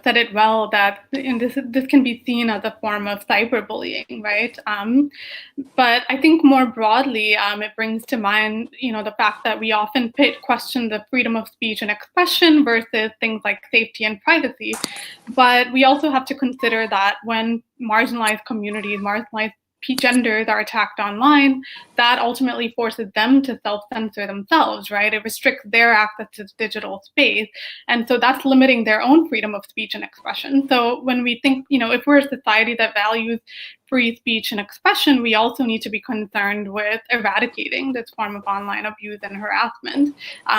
said it well, that this can be seen as a form of cyberbullying, right? But I think more broadly, it brings to mind, the fact that we often question the freedom of speech and expression versus things like safety and privacy. But we also have to consider that when marginalized communities, marginalized genders are attacked online, that ultimately forces them to self-censor themselves, right? It restricts their access to digital space. And so that's limiting their own freedom of speech and expression. So when we think, if we're a society that values free speech and expression, we also need to be concerned with eradicating this form of online abuse and harassment.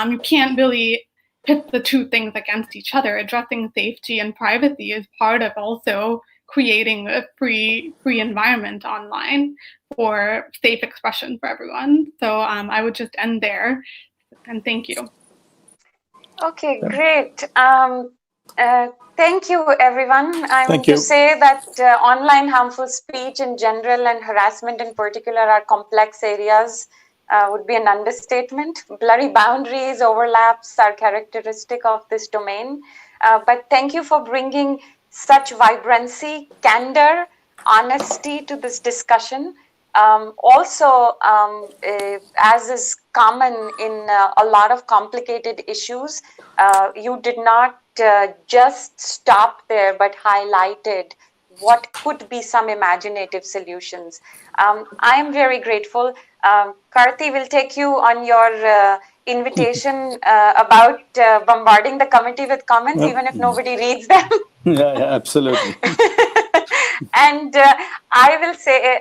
You can't really pit the two things against each other. Addressing safety and privacy is part of also creating a free environment online for safe expression for everyone. So I would just end there, and thank you. Okay, great. Thank you, everyone. I want to say that online harmful speech in general and harassment in particular are complex areas. Would be an understatement. Blurry boundaries, overlaps are characteristic of this domain. But thank you for bringing such vibrancy, candor, honesty to this discussion. Also, as is common in a lot of complicated issues, you did not just stop there, but highlighted what could be some imaginative solutions. I am very grateful. Karthi will take you on your invitation about bombarding the committee with comments, even if nobody reads them. Yeah, absolutely. And I will say,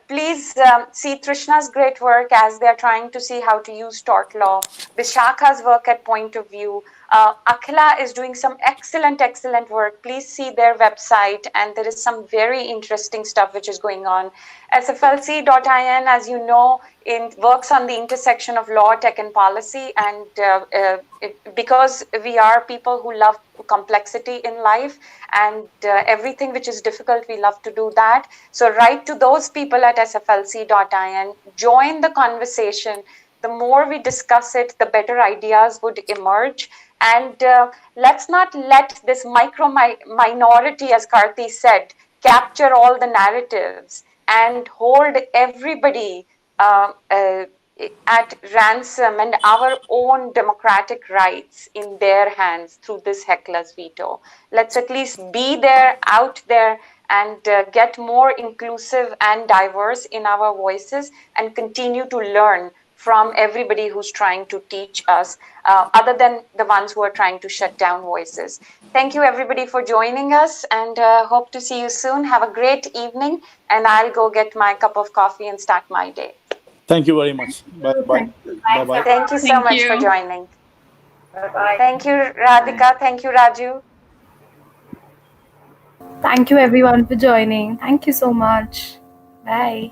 please see Trishna's great work as they're trying to see how to use tort law. Vishakha's work at Point of View. Akhila is doing some excellent work. Please see their website, and there is some very interesting stuff which is going on. SFLC.in, as you know, works on the intersection of law, tech, and policy. And because we are people who love complexity in life and everything which is difficult, we love to do that. So write to those people at sflc.in, join the conversation. The more we discuss it, the better ideas would emerge. And let's not let this minority, as Karthi said, capture all the narratives and hold everybody at ransom and our own democratic rights in their hands through this heckler's veto. Let's at least be there, out there, and get more inclusive and diverse in our voices and continue to learn from everybody who's trying to teach us, other than the ones who are trying to shut down voices. Thank you, everybody, for joining us, and hope to see you soon. Have a great evening, and I'll go get my cup of coffee and start my day. Thank you very much. Bye-bye. Bye-bye. Thank you so much for joining. Bye-bye. Thank you, Radhika. Thank you, Raju. Thank you everyone for joining. Thank you so much. Bye.